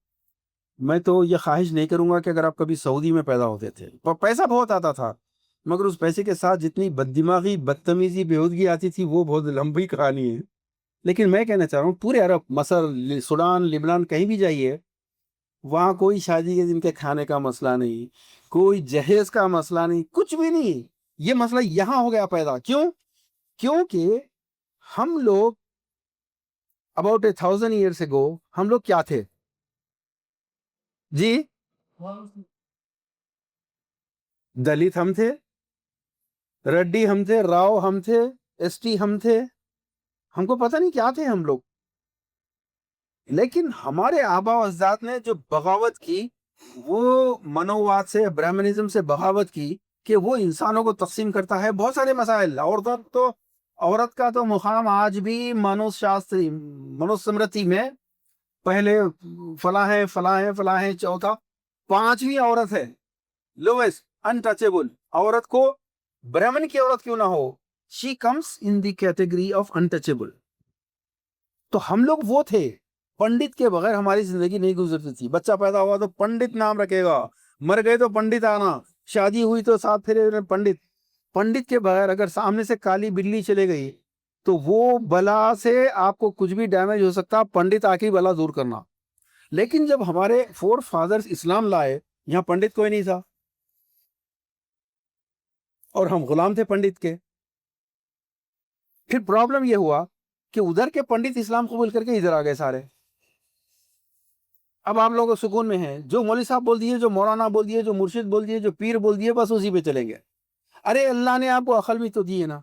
میں تو یہ خواہش نہیں کروں گا کہ اگر آپ کبھی سعودی میں پیدا ہوتے تھے، پیسہ بہت آتا تھا مگر اس پیسے کے ساتھ جتنی بددماغی، بدتمیزی، بےہودگی آتی تھی وہ بہت لمبی کہانی ہے. لیکن میں کہنا چاہ رہا ہوں پورے عرب، مصر، سوڈان، لبنان، کہیں بھی جائیے، وہاں کوئی شادی کے دن کے کھانے کا مسئلہ نہیں، کوئی جہیز کا مسئلہ نہیں، کچھ بھی نہیں. یہ مسئلہ یہاں ہو گیا پیدا. کیونکہ ہم لوگ about 1000 years ago ہم لوگ کیا تھے جی؟ دلت ہم تھے، ریڈی ہم تھے، راؤ ہم تھے، ایس ٹی ہم تھے، ہم کو پتہ نہیں کیا تھے ہم لوگ. لیکن ہمارے آبا و اجداد نے جو بغاوت کی، وہ منوواد سے، برہمنزم سے بغاوت کی کہ وہ انسانوں کو تقسیم کرتا ہے. بہت سارے مسائل. عورت کا تو مقام آج بھی منوسمرتی میں پہلے فلاں ہے، چوتھا 5ویں عورت ہے، لویسٹ انٹچیبل. عورت کو برہمن کی عورت کیوں نہ ہو، شی کمس ان دی کیٹیگری آف انٹچیبل. تو ہم لوگ وہ تھے، پنڈت کے بغیر ہماری زندگی نہیں گزرتی تھی. بچہ پیدا ہوا تو پنڈت نام رکھے گا، مر گئے تو پنڈت آنا، شادی ہوئی تو 7 پھیرے پنڈت کے بغیر اگر سامنے سے کالی بلی چلے گئی تو وہ بلا سے آپ کو کچھ بھی ڈیمیج ہو سکتا، پنڈت آ کے بلا دور کرنا. لیکن جب ہمارے فور فادرز اسلام لائے، یہاں پنڈت کوئی نہیں تھا اور ہم غلام تھے پنڈت کے. پھر پرابلم یہ ہوا کہ ادھر کے پنڈت اسلام قبول کر کے ادھر آ گئے سارے. اب آپ لوگ سکون میں ہیں، جو مولوی صاحب بول دیے، جو مولانا بول دیے، جو مرشد بول دیے، جو پیر بول دیے، بس اسی پہ چلیں گے. ارے اللہ نے آپ کو عقل بھی تو دی ہے نا.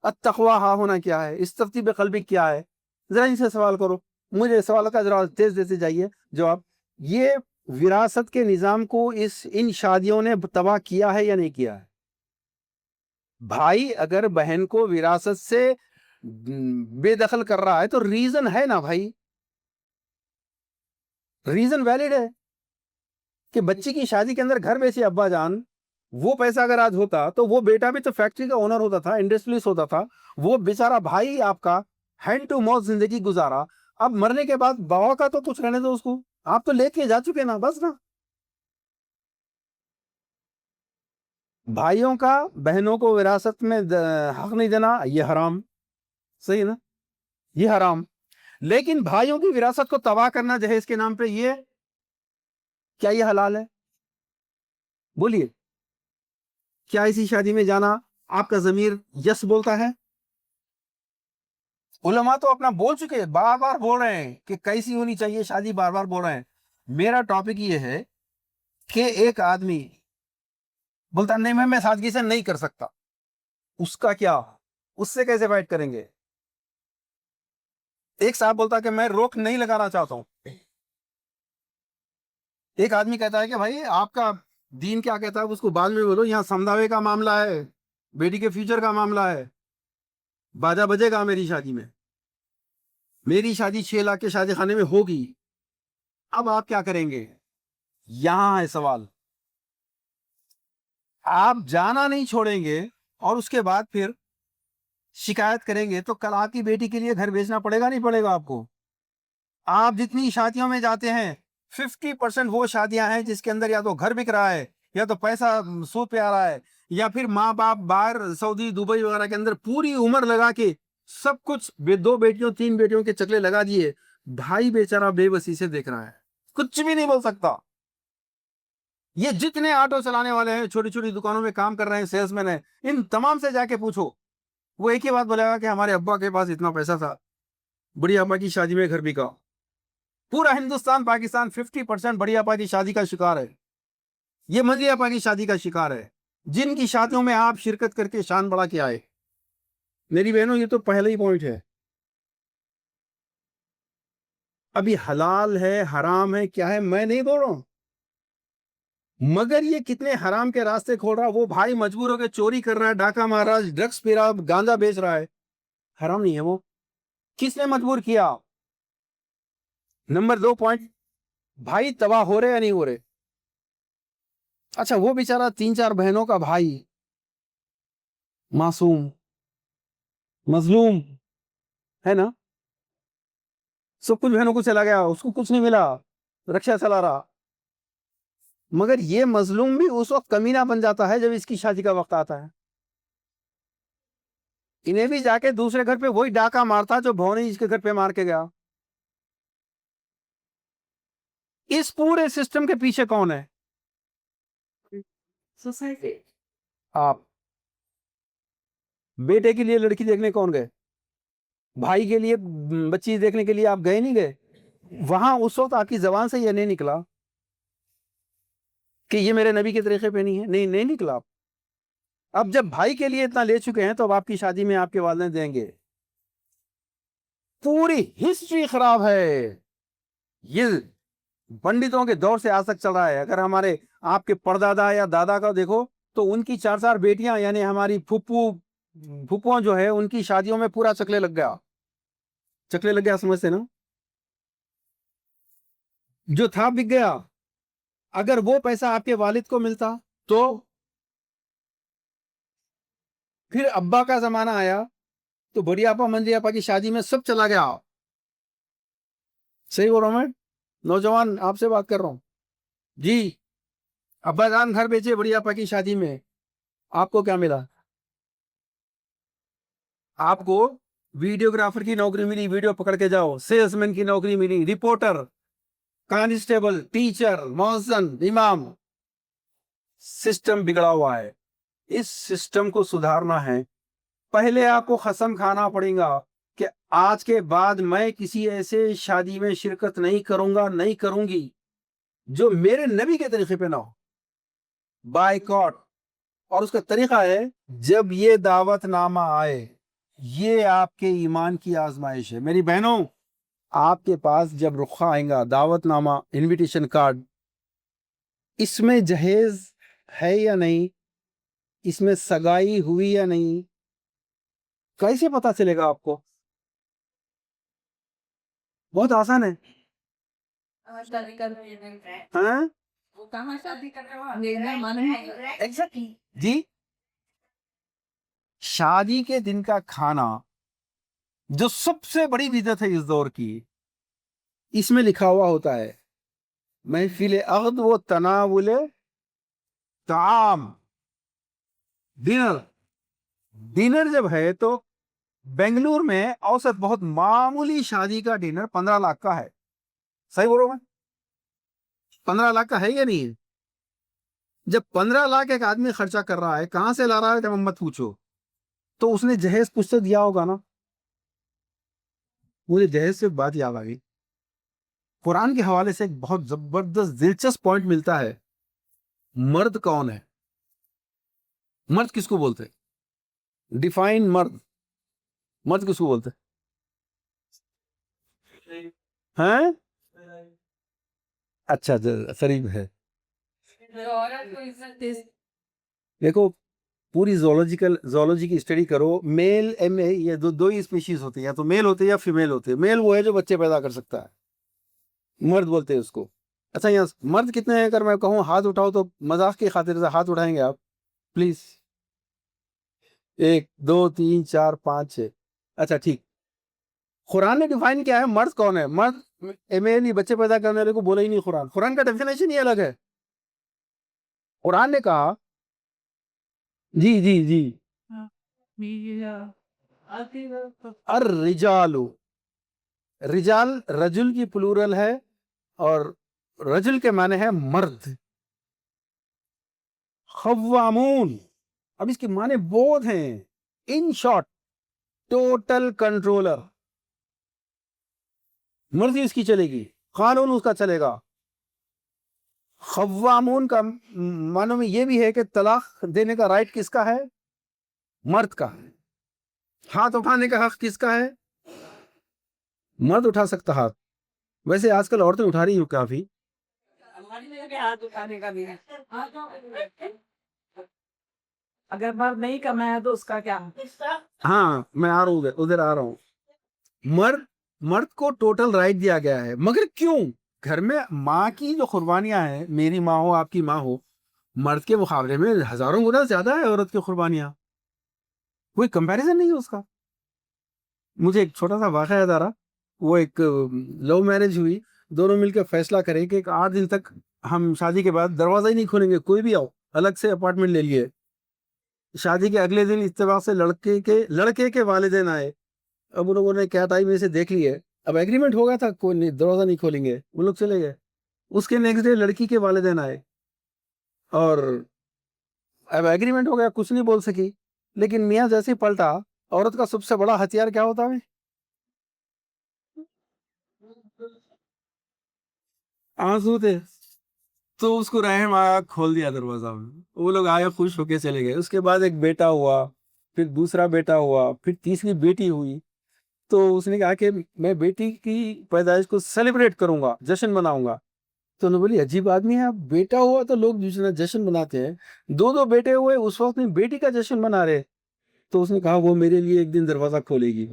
التقویٰ ہا ہونا کیا ہے، استفتیٰ بقلبک کیا ہے، ذرا ان سے سوال کرو. مجھے سوال کا ذرا تیز دیتے جائیے جواب. یہ وراثت کے نظام کو ان شادیوں نے تباہ کیا ہے یا نہیں کیا ہے؟ بھائی اگر بہن کو وراثت سے بے دخل کر رہا ہے تو ریزن ہے نا بھائی، ریزن ویلڈ ہے کہ بچی کی شادی کے اندر گھر بیچے ابا جان، وہ پیسہ اگر آج ہوتا تو وہ بیٹا بھی تو فیکٹری کا اونر ہوتا تھا، انڈسٹریلسٹ ہوتا تھا، وہ بیچارہ بھائی آپ کا ہینڈ ٹو ماؤتھ زندگی گزارا، اب مرنے کے بعد بابا کا تو کچھ رہنے دو اس کو، آپ تو لے کے جا چکے نا، بس نا۔ بھائیوں کا بہنوں کو وراثت میں حق نہیں دینا، یہ حرام، صحیح نا، یہ حرام۔ لیکن بھائیوں کی وراثت کو تباہ کرنا جہیز کے نام پہ، یہ کیا یہ حلال ہے؟ بولیے، کیا اسی شادی میں جانا آپ کا ضمیر یس بولتا ہے؟ علماء تو اپنا بول چکے، بار بار بول رہے ہیں کہ کیسی ہونی چاہیے شادی، بار بار بول رہے ہیں۔ میرا ٹاپک یہ ہے کہ ایک آدمی بولتا نہیں میں سادگی سے نہیں کر سکتا، اس کا کیا، اس سے کیسے فائٹ کریں گے؟ ایک صاحب بولتا کہ میں روک نہیں لگانا چاہتا ہوں، ایک آدمی کہتا ہے کہ بھائی آپ کا دین کیا کہتا ہے، اس کو بعد میں بولو، یہاں سمدھاوے کا معاملہ ہے، بیٹی کے فیوچر کا معاملہ ہے، باجا بجے گا میری شادی میں، میری شادی 6 لاکھ کے شادی خانے میں ہوگی، اب آپ کیا کریں گے؟ یہاں ہے سوال۔ آپ جانا نہیں چھوڑیں گے اور اس کے بعد پھر شکایت کریں گے تو کل آپ کی بیٹی کے لیے گھر بیچنا پڑے گا نہیں پڑے گا آپ کو؟ آپ جتنی شادیوں میں جاتے ہیں 50% وہ شادیاں ہیں جس کے اندر یا تو گھر بک رہا ہے، یا تو پیسہ سود پہ آ رہا ہے، یا پھر ماں باپ باہر سعودی دبئی وغیرہ کے اندر پوری عمر لگا کے سب کچھ 2 بیٹیوں 3 بیٹیوں کے چکلے لگا دیے، بھائی بیچارہ بے بسی سے دیکھ رہا ہے، کچھ بھی نہیں بول سکتا۔ یہ جتنے آٹو چلانے والے ہیں، چھوٹی چھوٹی دکانوں میں کام کر رہے ہیں، سیلس مین ہیں، ان تمام سے جا کے پوچھو، وہ ایک ہی بات بولے گا کہ ہمارے ابا کے پاس اتنا پیسہ تھا، بڑی ابا کی شادی میں گھر بکا۔ پورا ہندوستان پاکستان 50% بڑی ابا کی شادی کا شکار ہے، یہ مجھے ابا کی شادی کا شکار ہے، جن کی شادیوں میں آپ شرکت کر کے شان بڑھا کے آئے۔ میری بہنوں یہ تو پہلا ہی پوائنٹ ہے۔ ابھی حلال ہے حرام ہے کیا ہے میں نہیں بول رہا ہوں، مگر یہ کتنے حرام کے راستے کھول رہا، وہ بھائی مجبور ہو کے چوری کر رہا ہے، ڈاکہ مار رہا ہے، ڈرگس پی رہا ہے، گانجا بیچ رہا ہے، حرام نہیں ہے وہ؟ کس نے مجبور کیا؟ نمبر 2 پوائنٹ، بھائی تباہ ہو رہے یا نہیں ہو رہے؟ اچھا وہ بیچارہ 3-4 بہنوں کا بھائی معصوم مظلوم ہے نا، سب کچھ بہنوں کو چلا گیا، اس کو کچھ نہیں ملا، رکشہ چلا رہا، مگر یہ مظلوم بھی اس وقت کمینہ بن جاتا ہے جب اس کی شادی کا وقت آتا ہے، انہیں بھی جا کے دوسرے گھر پہ وہی ڈاکہ مارتا جو بھونی اس کے گھر پہ مار کے گیا۔ اس پورے سسٹم کے پیچھے کون ہے؟ سوسائٹی۔ آپ بیٹے کے لیے لڑکی دیکھنے کون گئے؟ بھائی کے لیے بچی دیکھنے کے لیے آپ گئے نہیں گئے؟ وہاں اس وقت آپ کی زبان سے یہ نہیں نکلا کہ یہ میرے نبی کے طریقے پہ نہیں ہے، نہیں نکلا۔ اب جب بھائی کے لیے اتنا لے چکے ہیں تو اب آپ کی شادی میں آپ کے والدین دیں گے۔ پوری ہسٹری خراب ہے، یہ پنڈتوں کے دور سے آج تک چل رہا ہے۔ اگر ہمارے آپ کے پردادا یا دادا کا دیکھو تو ان کی 4 بیٹیاں، یعنی ہماری پھپھوؤں جو ہے ان کی شادیوں میں پورا چکلے لگ گیا، سمجھتے نا، جو تھا بک گیا۔ اگر وہ پیسہ آپ کے والد کو ملتا تو پھر ابا کا زمانہ آیا تو بڑی آپا منجی آپا کی شادی میں سب چلا گیا۔ صحیح بول رہا ہوں میں؟ نوجوان آپ سے بات کر رہا ہوں جی، ابا جان گھر بیچے بڑی آپا کی شادی میں، آپ کو کیا ملا؟ آپ کو ویڈیوگرافر کی نوکری ملی، ویڈیو پکڑ کے جاؤ، سیلس مین کی نوکری ملی، رپورٹر، کانسٹیبل، ٹیچر، مؤذن، امام۔ سسٹم بگڑا ہوا ہے، اس سسٹم کو سدھارنا ہے۔ پہلے آپ کو قسم کھانا پڑے گا کہ آج کے بعد میں کسی ایسے شادی میں شرکت نہیں کروں گا، نہیں کروں گی جو میرے نبی کے طریقے پہ نہ ہو، بائیکاٹ۔ اور اس کا طریقہ ہے، جب یہ دعوت نامہ آئے، یہ آپ کے ایمان کی آزمائش ہے۔ میری بہنوں، آپ کے پاس جب رخا آئیں گا، دعوت نامہ، انویٹیشن کارڈ، اس میں جہیز ہے یا نہیں, اس میں سگائی ہوئی یا نہیں, کیسے پتا چلے گا آپ کو؟ بہت آسان ہے. ہاں جی, شادی کے دن کا کھانا جو سب سے بڑی بدعت ہے اس دور کی, اس میں لکھا ہوا ہوتا ہے محفل عقد و تناول طعام. ڈنر جب ہے تو بنگلور میں اوسط بہت معمولی شادی کا ڈنر 15 لاکھ کا ہے. صحیح بولو میں, 15 لاکھ کا ہے یا نہیں ہے؟ جب 15 لاکھ ایک آدمی خرچہ کر رہا ہے, کہاں سے لا رہا ہے جب مت پوچھو, تو اس نے جہیز کچھ تو دیا ہوگا نا. مجھے جہیز سے بات یاد آ گئی, قرآن کے حوالے سے ایک بہت زبردست دلچسپ پوائنٹ ملتا ہے. مرد کون ہے؟ مرد کس کو بولتے؟ ڈیفائن مرد, مرد کس کو بولتے ہیں؟ اچھا قریب ہے. دیکھو پوری زولوجی کی اسٹڈی کرو, میل یہ دو ہی اسپیشیز ہوتے ہیں, یا تو میل ہوتے ہیں یا فیمیل ہوتے ہیں. میل وہ ہے جو بچے پیدا کر سکتا ہے, مرد بولتے ہیں اس کو. اچھا یہاں مرد کتنے ہیں اگر میں کہوں ہاتھ اٹھاؤ تو مذاق کی خاطر سے ہاتھ اٹھائیں گے آپ پلیز؟ 1 2 3 4 5 6. اچھا ٹھیک, قرآن نے ڈیفائن کیا ہے مرد کون ہے؟ مرد میل ہی بچے پیدا کرنے والے کو بولا ہی نہیں. قرآن کا ڈیفینیشن ہی الگ ہے. قرآن نے کہا جی الرجال, رجال رجل کی پلورل ہے اور رجل کے معنی ہے مرد. خوامون, اب اس کے معنی بہت ہیں. ان شارٹ ٹوٹل کنٹرولر, مرضی اس کی چلے گی, قانون اس کا چلے گا. خوامون کا معنی میں یہ بھی ہے کہ طلاق دینے کا رائٹ کس کا ہے؟ مرد کا. ہاتھ اٹھانے کا حق کس کا ہے؟ مرد اٹھا سکتا ہاتھ. ویسے آج کل عورتیں اٹھا رہی ہوں کافی. اگر مرد نہیں کمایا تو اس کا کیا؟ ہاں میں آ رہا ہوں, ادھر آ رہا ہوں. مرد کو ٹوٹل رائٹ دیا گیا ہے, مگر کیوں؟ گھر میں ماں کی جو قربانیاں ہیں, میری ماں ہو آپ کی ماں ہو, مرد کے مقابلے میں ہزاروں گنا زیادہ ہے عورت کی قربانیاں. کوئی کمپیریزن نہیں ہے اس کا. مجھے ایک چھوٹا سا واقعہ یاد آ رہا. وہ ایک لو میرج ہوئی, دونوں مل کے فیصلہ کریں کہ 8 دن تک ہم شادی کے بعد دروازہ ہی نہیں کھولیں گے, کوئی بھی آؤ. الگ سے اپارٹمنٹ لے لیے. شادی کے اگلے دن اتفاق سے لڑکے کے والدین آئے. اب ان لوگوں نے کیا ٹائم میں سے دیکھ لیے, اب ایگریمنٹ ہو گیا تھا کوئی نہیں, دروازہ نہیں کھولیں گے, وہ لوگ چلے گئے. اس کے نیکسٹ ڈے لڑکی کے والدین آئے اور اب ایگریمنٹ ہو گیا, کچھ نہیں بول سکی. لیکن میاں جیسے پلٹا, عورت کا سب سے بڑا ہتھیار کیا ہوتا ہے؟ آنسو تھے. تو اس کو رحم آیا, کھول دیا دروازہ. وہ لوگ آئے, خوش ہو کے چلے گئے. اس کے بعد ایک بیٹا ہوا, پھر دوسرا بیٹا ہوا, پھر تیسری بیٹی ہوئی. تو اس نے کہا کہ میں بیٹی کی پیدائش کو سیلیبریٹ کروں گا, جشن مناؤں گا. تو انہوں نے بولی عجیب آدمی ہے, بیٹا ہوا تو لوگ جشن مناتے ہیں, 2 بیٹے ہوئے اس وقت میں بیٹی کا جشن منا رہے. تو اس نے کہا وہ میرے لیے ایک دن دروازہ کھولے گی.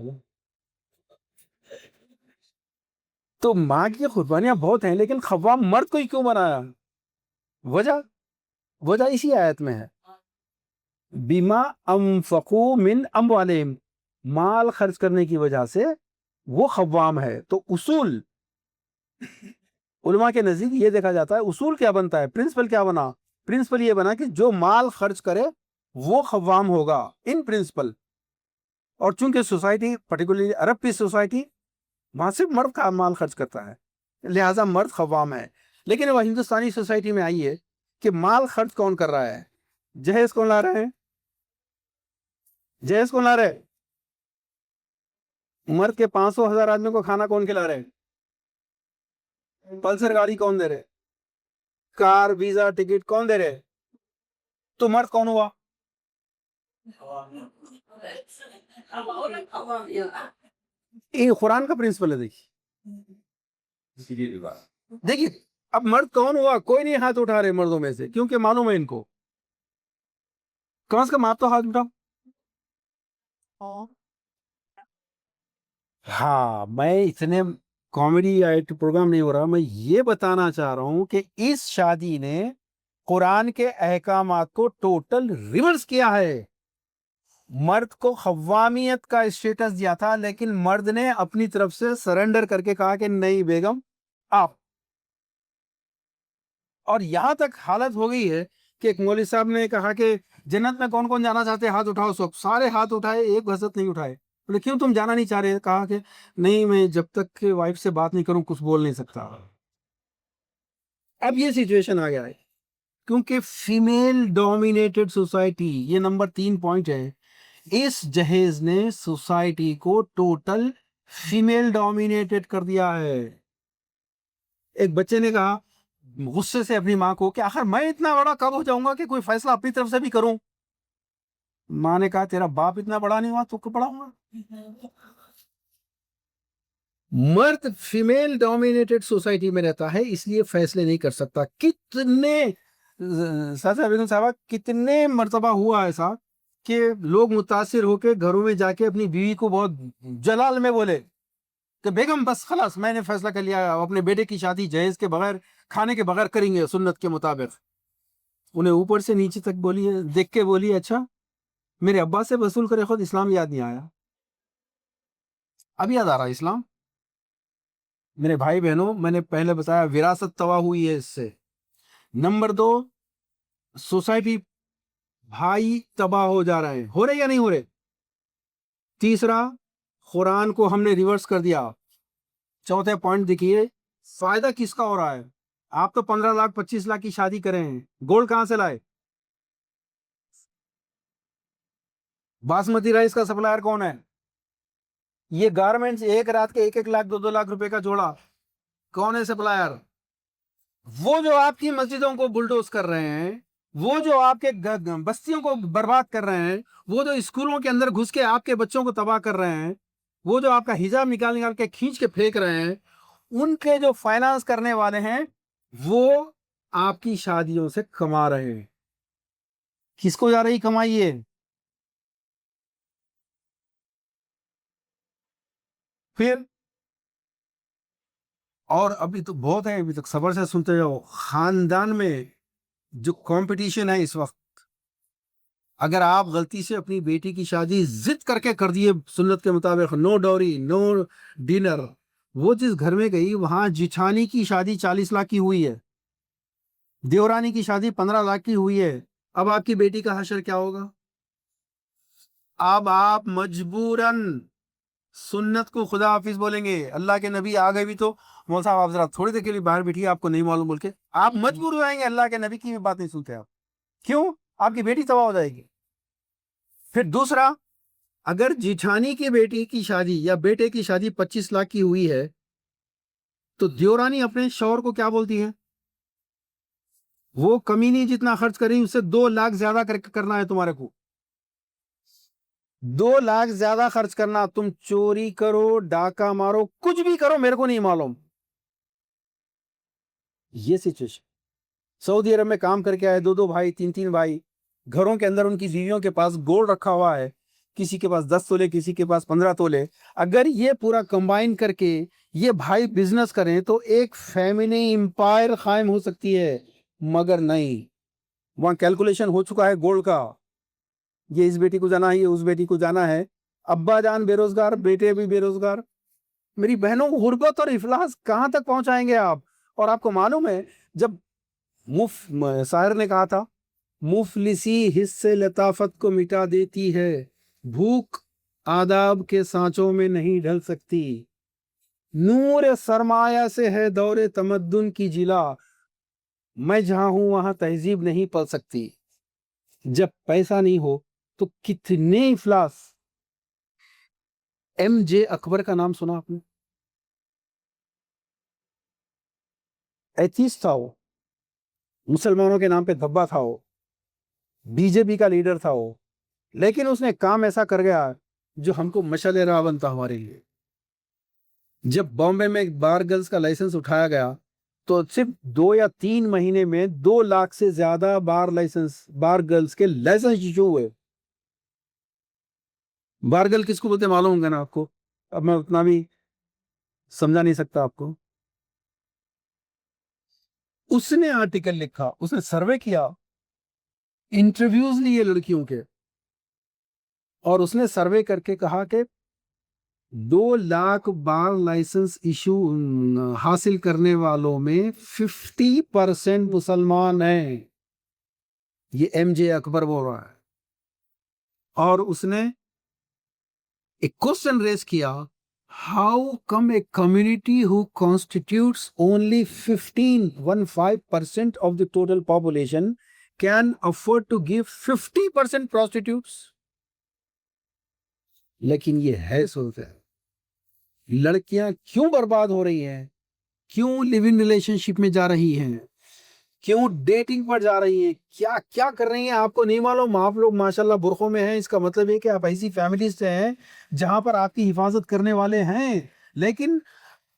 تو ماں کی قربانیاں بہت ہیں, لیکن خوام مرد کو ہی کیوں بنایا؟ وجہ اسی آیت میں ہے, بما انفقوا من اموالہم, مال خرچ کرنے کی وجہ سے وہ خوام ہے. تو اصول علماء کے نزدیک یہ دیکھا جاتا ہے, اصول کیا بنتا ہے, پرنسپل کیا بنا؟ پرنسپل یہ بنا کہ جو مال خرچ کرے وہ خوام ہوگا ان پرنسپل. اور چونکہ سوسائٹی پرٹیکولرلی عرب کی سوسائٹی, وہاں صرف مرد کا مال خرچ کرتا ہے, لہٰذا مرد خوام ہے. لیکن وہ ہندوستانی سوسائٹی میں آئی ہے کہ مال خرچ کون کر رہا ہے؟ جہیز کون لا رہے ہیں؟ جہیز کون لا رہے؟ مرد کے 500,000 آدمی کو کھانا کون کھلا رہے؟ پلسر گاڑی کون دے رہے؟ کار, ویزا, ٹکٹ کون دے رہے؟ تو مرد کون ہوا؟ یہ قرآن کا پرنسپل ہے. دیکھیے اب مرد کون ہوا؟ کوئی نہیں ہاتھ اٹھا رہے مردوں میں سے، کیونکہ معلوم ہے ان کو، کم از کم آپ تو ہاتھ اٹھاؤ۔ ہاں، میں اتنے کامیڈی پروگرام نہیں ہو رہا، میں یہ بتانا چاہ رہا ہوں کہ اس شادی نے قرآن کے احکامات کو ٹوٹل ریورس کیا ہے۔ مرد کو خوامیت کا اسٹیٹس دیا تھا، لیکن مرد نے اپنی طرف سے سرنڈر کر کے کہا کہ نہیں بیگم آپ، اور یہاں تک حالت ہو گئی ہے کہ ایک مولوی صاحب نے کہا کہ جنت میں کون کون جانا چاہتے ہیں، ہاتھ اٹھاؤ، سب سارے ہاتھ اٹھائے، ایک حضرت نہیں اٹھائے۔ بولے کیوں تم جانا نہیں چاہ رہے؟ کہا کہ نہیں، میں جب تک کہ وائف سے بات نہیں کروں کچھ بول نہیں سکتا۔ اب یہ سچویشن آ گیا ہے کیونکہ فیمیل ڈومینیٹڈ سوسائٹی، یہ نمبر 3 پوائنٹ ہے، اس جہیز نے سوسائٹی کو ٹوٹل فیمیل ڈومینیٹڈ کر دیا ہے۔ ایک بچے نے کہا غصے سے اپنی ماں کو کہ آخر میں اتنا بڑا کب ہو جاؤں گا کہ کوئی فیصلہ اپنی طرف سے بھی کروں؟ ماں نے کہا تیرا باپ اتنا بڑا نہیں ہوا تو کب بڑا ہوں گا؟ مرد فیمیل ڈومینیٹڈ سوسائٹی میں رہتا ہے، اس لیے فیصلے نہیں کر سکتا۔ کتنے مرتبہ ہوا ایسا کہ لوگ متاثر ہو کے گھروں میں جا کے اپنی بیوی کو بہت جلال میں بولے کہ بیگم بس خلاص میں نے فیصلہ کر لیا، اپنے بیٹے کی شادی جہیز کے بغیر، کھانے کے بغیر کریں گے سنت کے مطابق۔ انہیں اوپر سے نیچے تک بولی ہے، دیکھ کے بولی اچھا میرے ابا سے وصول کرے، خود اسلام یاد نہیں آیا؟ اب یاد آ رہا اسلام؟ میرے بھائی بہنوں، میں نے پہلے بتایا وراثت تباہ ہوئی ہے اس سے۔ نمبر 2، سوسائٹی بھائی تباہ ہو جا رہے ہیں، ہو رہے یا نہیں ہو رہے؟ تیسرا، قرآن کو ہم نے ریورس کر دیا۔ چوتھے پوائنٹ دیکھیے، فائدہ کس کا ہو رہا ہے؟ آپ تو 15 لاکھ 25 لاکھ کی شادی کرے ہیں، گولڈ کہاں سے لائے؟ باسمتی رائس کا سپلائر کون ہے؟ یہ گارمنٹس ایک رات کے 1 لاکھ 2 لاکھ روپے کا جوڑا، کون ہے سپلائر؟ وہ جو آپ کی مسجدوں کو بلڈوز کر رہے ہیں، وہ جو آپ کے بستیوں کو برباد کر رہے ہیں، وہ جو اسکولوں کے اندر گھس کے آپ کے بچوں کو تباہ کر رہے ہیں، وہ جو آپ کا حجاب نکال کے کھینچ کے پھینک رہے ہیں، ان کے جو فائنانس کرنے والے ہیں وہ آپ کی شادیوں سے کما رہے ہیں۔ کس کو جا رہی کمائی ہے؟ پھر اور ابھی تو بہت ہے، ابھی تک صبر سے سنتے جاؤ۔ خاندان میں جو کمپٹیشن ہے اس وقت، اگر آپ غلطی سے اپنی بیٹی کی شادی ضد کر کے کر دیے سنت کے مطابق، نو ڈوری نو ڈنر، وہ جس گھر میں گئی وہاں جیٹھانی کی شادی 40 لاکھ کی ہوئی ہے، دیورانی کی شادی 15 لاکھ کی ہوئی ہے، اب آپ کی بیٹی کا حشر کیا ہوگا؟ اب آپ مجبوراً سنت کو خدا حافظ بولیں گے۔ اللہ کے نبی آ گئے بھی تو مول صاحب آپ ذرا تھوڑی دیر کے لیے باہر بیٹھیے، آپ کو نہیں معلوم بول کے آپ مجبور ہو جائیں گے، اللہ کے نبی کی بھی بات نہیں سنتے آپ۔ کیوں؟ آپ کی بیٹی تباہ ہو جائے گی۔ پھر دوسرا، اگر جیٹھانی کی بیٹی کی شادی یا بیٹے کی شادی 25 لاکھ کی ہوئی ہے تو دیورانی اپنے شوہر کو کیا بولتی ہے؟ وہ کمینی جتنا خرچ کری اس سے 2 لاکھ زیادہ کرنا ہے تمہارے کو، 2 لاکھ زیادہ خرچ کرنا، تم چوری کرو، ڈاکہ مارو، کچھ بھی کرو، میرے کو نہیں معلوم۔ یہ سچویشن سعودی عرب میں کام کر کے آئے 2 بھائی 3 بھائی، گھروں کے اندر ان کی بیویوں کے پاس گولڈ رکھا ہوا ہے، کسی کے پاس 10 تولے، کسی کے پاس 15 تولے۔ اگر یہ پورا کمبائن کر کے یہ بھائی بزنس کریں تو ایک فیملی امپائر قائم ہو سکتی ہے، مگر نہیں، وہاں کیلکولیشن ہو چکا ہے گولڈ کا، یہ اس بیٹی کو جانا ہے، یہ اس بیٹی کو جانا ہے، ابا جان بے روزگار، بیٹے بھی بے روزگار۔ میری بہنوں، غربت اور افلاس کہاں تک پہنچائیں گے آپ؟ اور آپ کو معلوم ہے جب شاعر نے کہا تھا مفلسی حس سے لطافت کو مٹا دیتی ہے، بھوک آداب کے سانچوں میں نہیں ڈھل سکتی، نور سرمایہ سے ہے دور تمدن کی جلا، میں جہاں ہوں وہاں تہذیب نہیں پل سکتی۔ جب پیسہ نہیں ہو تو کتنے افلاس۔ MJ اکبر کا نام سنا آپ نے؟ ایتھیسٹ تھا وہ، مسلمانوں کے نام پہ دھبا تھا وہ، BJP کا لیڈر تھا وہ، لیکن اس نے کام ایسا کر گیا جو ہم کو مشعل راہ بنتا ہمارے لیے۔ جب بامبے میں بار گرلز کا لائسنس اٹھایا گیا تو صرف 2 یا 3 مہینے میں 2 لاکھ سے زیادہ بار گرلز کے لائسنس ایشو ہوئے. بار گرل کس کو بولتے معلوم ہوگا نا آپ کو, اب میں اتنا بھی سمجھا نہیں سکتا آپ کو. اس نے آرٹیکل لکھا, اس نے سروے کیا, انٹرویوز لیے لڑکیوں کے, اور اس نے سروے کر کے کہا کہ 2 لاکھ بار لائسنس ایشو حاصل کرنے والوں میں 50% مسلمان ہیں. یہ ایم جے اکبر بول رہا ہے. اور اس نے ایک کوسچن ریز کیا, how come a community who constitutes only 15% of the total population can afford to give 50% prostitutes. لیکن یہ ہے صورت ہے. لڑکیاں کیوں برباد ہو رہی ہیں, کیوں لیو ان ریلیشن شپ میں جا رہی ہیں, کیوں ڈیٹنگ پر جا رہی ہیں, کیا کیا کر رہی ہیں آپ کو نہیں معلوم. آپ لوگ ماشاءاللہ برقعوں میں ہیں, اس کا مطلب ہے کہ آپ ایسی فیملیز سے ہیں جہاں پر آپ کی حفاظت کرنے والے ہیں. لیکن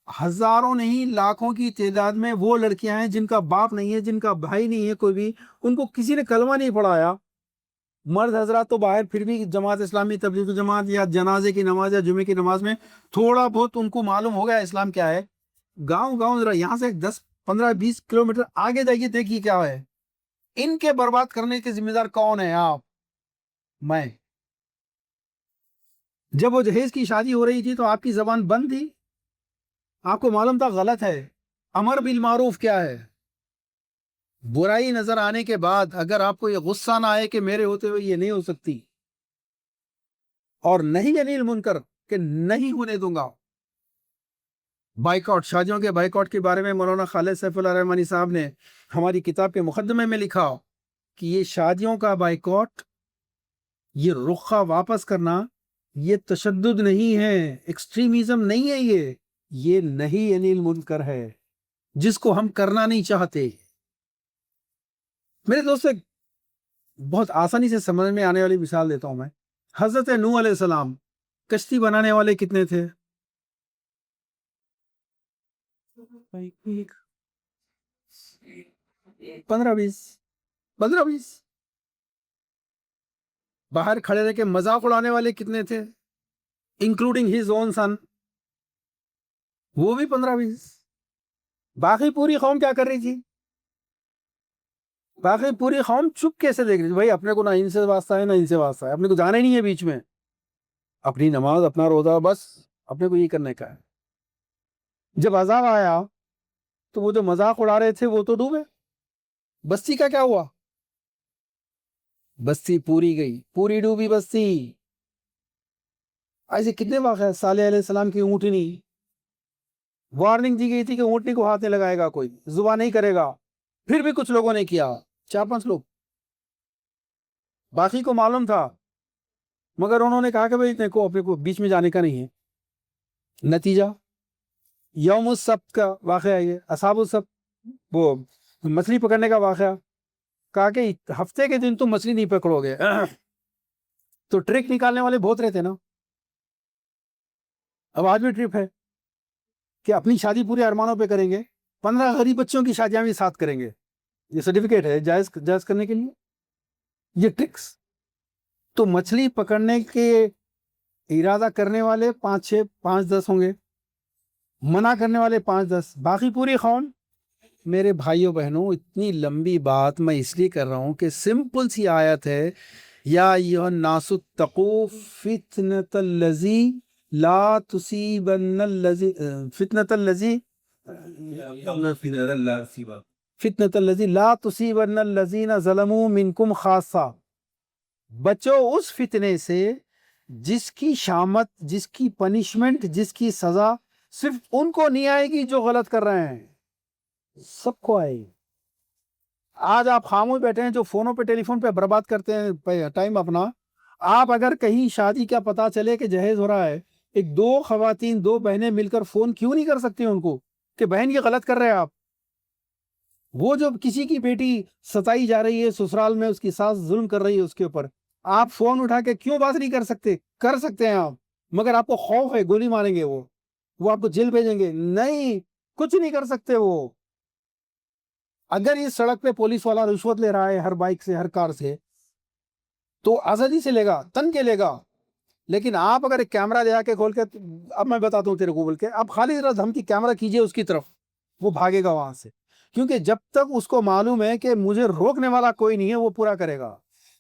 ہزاروں نہیں لاکھوں کی تعداد میں وہ لڑکیاں ہیں جن کا باپ نہیں ہے, جن کا بھائی نہیں ہے کوئی بھی, ان کو کسی نے کلمہ نہیں پڑھایا. مرد حضرات تو باہر پھر بھی جماعت اسلامی, تبلیغ جماعت یا جنازے کی نماز یا جمعے کی نماز میں تھوڑا بہت ان کو معلوم ہو گیا اسلام کیا ہے. گاؤں ذرا یہاں سے 10 15 20 کلومیٹر آگے جائیے, دیکھیے کیا ہے. ان کے برباد کرنے کے ذمہ دار کون ہیں؟ آپ, میں. جب وہ جہیز کی شادی ہو رہی تھی تو آپ کی زبان بند تھی, آپ کو معلوم تھا غلط ہے. امر بالمعروف کیا ہے؟ برائی نظر آنے کے بعد اگر آپ کو یہ غصہ نہ آئے کہ میرے ہوتے ہوئے یہ نہیں ہو سکتی, اور نہیں انیل منکر کہ نہیں ہونے دوں گا. بائیکاٹ, شادیوں کے بائیکاٹ کے بارے میں مولانا خالد سیف اللہ رحمانی صاحب نے ہماری کتاب کے مقدمے میں لکھا کہ یہ شادیوں کا بائیکاٹ, یہ رخہ واپس کرنا, یہ تشدد نہیں ہے, ایکسٹریمزم نہیں ہے, یہ نہیں انیل منکر ہے جس کو ہم کرنا نہیں چاہتے. میرے دوست ایک بہت آسانی سے سمجھ میں آنے والی مثال دیتا ہوں میں. حضرت نوح علیہ السلام, کشتی بنانے والے کتنے تھے؟ 15-20. باہر کھڑے رہ کے مذاق اڑانے والے کتنے تھے, انکلوڈنگ ہز اون سن؟ وہ بھی 15-20. باقی پوری قوم کیا کر رہی تھی؟ باقی پوری قوم چپ کیسے دیکھ رہی تھی؟ بھائی اپنے کو نہ ان سے واسطہ ہے نہ ان سے واسطہ ہے, اپنے کو جانا ہی نہیں ہے بیچ میں, اپنی نماز اپنا روزہ, بس اپنے کو یہ کرنے کا ہے. جب عذاب آیا تو وہ جو مذاق اڑا رہے تھے وہ تو ڈوبے. بستی کا کیا ہوا؟ بستی پوری گئی, پوری ڈوبی بستی. ایسے کتنے واقعہ. صالح علیہ السلام کی اونٹنی, وارننگ دی گئی تھی کہ اونٹنی کو ہاتھ نہیں لگائے گا کوئی, ذبح نہیں کرے گا, پھر بھی کچھ لوگوں نے کیا, 4-5 لوگ. باقی کو معلوم تھا مگر انہوں نے کہا کہ بھائی دیکھو اپنے کو بیچ میں جانے کا نہیں ہے. نتیجہ یوم السبت کا واقعہ ہے, یہ اصحاب السبت, وہ مچھلی پکڑنے کا واقعہ. کہا کہ ہفتے کے دن تم مچھلی نہیں پکڑو گے تو ٹرک نکالنے والے بہت رہتے نا. اب آج بھی ٹرپ ہے کہ اپنی شادی پورے ارمانوں پہ کریں گے, 15 غریب بچوں کی شادیاں بھی ساتھ کریں گے. یہ سرٹیفکیٹ ہے جائز کرنے کے لیے, یہ ٹرکس. تو مچھلی پکڑنے کے ارادہ کرنے والے 5-6 5-10 ہوں گے, منع کرنے والے 5-10, باقی پوری قوم. میرے بھائیوں بہنوں, اتنی لمبی بات میں اس لیے کر رہا ہوں کہ سمپل سی آیت ہے, یا ایھا الناس اتقوا فتنۃ الذی لا تصیبن الذی فتنۃ الذی لا تصیبن الذین ظلموا منکم خاصہ. بچو اس فتنے سے جس کی شامت, جس کی پنشمنٹ, جس کی سزا صرف ان کو نہیں آئے گی جو غلط کر رہے ہیں, سب کو آئے گی. آج آپ خاموش بیٹھے ہیں جو فونوں پہ ٹیلی فون پہ برباد کرتے ہیں ٹائم اپنا. آپ اگر کہیں شادی کا پتا چلے کہ جہیز ہو رہا ہے, 2 خواتین 2 بہنیں مل کر فون کیوں نہیں کر سکتی ان کو کہ بہن یہ غلط کر رہے ہیں آپ. وہ جو کسی کی بیٹی ستائی جا رہی ہے سسرال میں, اس کی ساس ظلم کر رہی ہے اس کے اوپر, آپ فون اٹھا کے کیوں بات نہیں کر سکتے؟ کر سکتے ہیں آپ, مگر آپ کو خوف ہے گولی ماریں گے, وہ آپ کو جیل بھیجیں گے. نہیں, کچھ نہیں کر سکتے وہ. اگر اس سڑک پہ پولیس والا رشوت لے رہا ہے ہر بائک سے ہر کار سے تو آزادی سے لے گا، تن کے لے گا. لیکن آپ اگر ایک کیمرہ لے آ کے کھول کے، اب میں بتاتا ہوں تیرے کو بول کے، اب خالی ذرا دھمکی کیمرہ کیجئے اس کی طرف، وہ بھاگے گا وہاں سے. کیونکہ جب تک اس کو معلوم ہے کہ مجھے روکنے والا کوئی نہیں ہے وہ پورا کرے گا.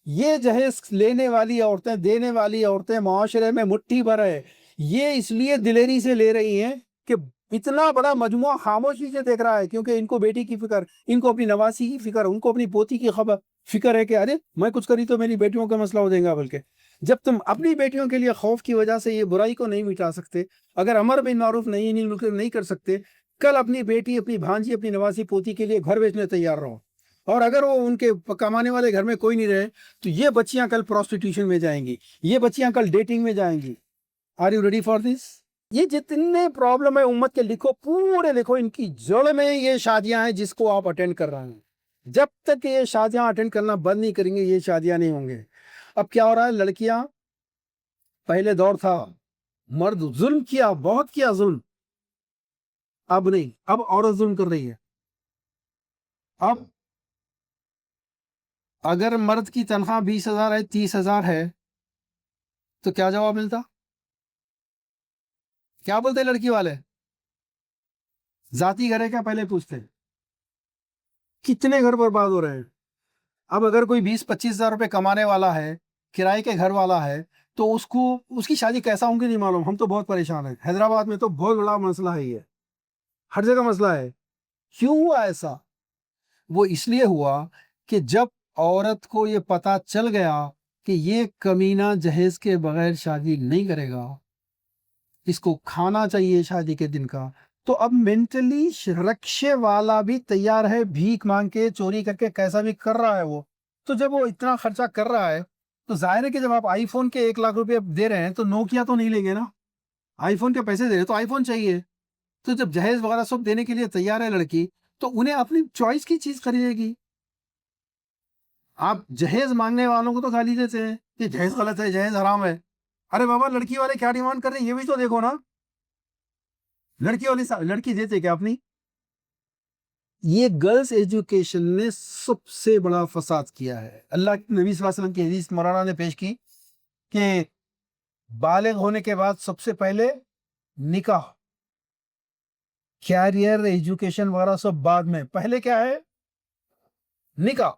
یہ جہیز لینے والی عورتیں، دینے والی عورتیں معاشرے میں مٹھی بھر ہے. یہ اس لیے دلیری سے لے رہی ہیں کہ اتنا بڑا مجموعہ خاموشی سے دیکھ رہا ہے، کیونکہ ان کو بیٹی کی فکر، ان کو اپنی نواسی کی فکر، ان کو اپنی پوتی کی فکر ہے کہ ارے میں کچھ کری تو میری بیٹیوں کا مسئلہ ہو جائے گا. بلکہ جب تم اپنی بیٹیوں کے لیے خوف کی وجہ سے یہ برائی کو نہیں مٹا سکتے، اگر امر بالمعروف نہیں کر سکتے، کل اپنی بیٹی، اپنی بھانجی، اپنی نواسی پوتی کے لیے گھر بیچنے تیار رہو. اور اگر وہ ان کے کمانے والے گھر میں کوئی نہیں رہے تو یہ بچیاں کل پروسٹیٹیوشن میں جائیں گی، یہ بچیاں کل ڈیٹنگ میں جائیں گی. Are you ready for this? یہ جتنے پرابلم ہے امت کے لکھو، پورے لکھو، ان کی جڑ میں یہ شادیاں ہیں جس کو آپ اٹینڈ کر رہے ہیں. جب تک یہ شادیاں اٹینڈ کرنا بند نہیں کریں گے یہ شادیاں نہیں ہوں گے. اب کیا ہو رہا ہے؟ لڑکیاں، پہلے دور تھا مرد ظلم کیا، بہت کیا ظلم، اب نہیں، اب عورت ظلم کر رہی ہے. اب اگر مرد کی تنخواہ 20,000 ہے، 30,000 ہے تو کیا جواب ملتا؟ کیا بولتے لڑکی والے؟ ذاتی گھر ہے کیا پہلے پوچھتے؟ کتنے گھر برباد ہو رہے ہیں. اب اگر کوئی 20-25,000 روپے کمانے والا ہے، کرائے کے گھر والا ہے، تو اس کی شادی کیسا ہوں گی نہیں معلوم. ہم تو بہت پریشان ہیں. حیدرآباد میں تو بہت بڑا مسئلہ ہے، یہ ہر جگہ مسئلہ ہے. کیوں ہوا ایسا؟ وہ اس لیے ہوا کہ جب عورت کو یہ پتا چل گیا کہ یہ کمینہ جہیز کے بغیر شادی نہیں کرے گا، اس کو کھانا چاہیے شادی کے دن کا، تو اب مینٹلی رکشے والا بھی تیار ہے، بھیک مانگ کے، چوری کر کے، کیسا بھی کر رہا ہے وہ. تو جب وہ اتنا خرچہ کر رہا ہے تو ظاہر ہے کہ جب آپ آئی فون کے 1 لاکھ روپے دے رہے ہیں تو نوکیا تو نہیں لیں گے نا. آئی فون کے پیسے دے رہے ہیں تو آئی فون چاہیے. تو جب جہیز وغیرہ سب دینے کے لیے تیار ہے لڑکی، تو انہیں اپنی چوائس کی چیز خریدے گی. آپ جہیز مانگنے والوں کو تو گالی دیتے ہیں کہ جہیز غلط ہے، جہیز حرام ہے. ارے بابا، لڑکی والے کیا ڈیمانڈ کر رہے ہیں یہ بھی تو دیکھو نا. لڑکی دیتے کیا اپنی؟ یہ گرلز ایجوکیشن نے سب سے بڑا فساد کیا ہے. اللہ کے نبی صلی اللہ علیہ وسلم کی حدیث مولانا نے پیش کی کہ بالغ ہونے کے بعد سب سے پہلے نکاح، کیریئر، ایجوکیشن وغیرہ سب بعد میں. پہلے کیا ہے؟ نکاح.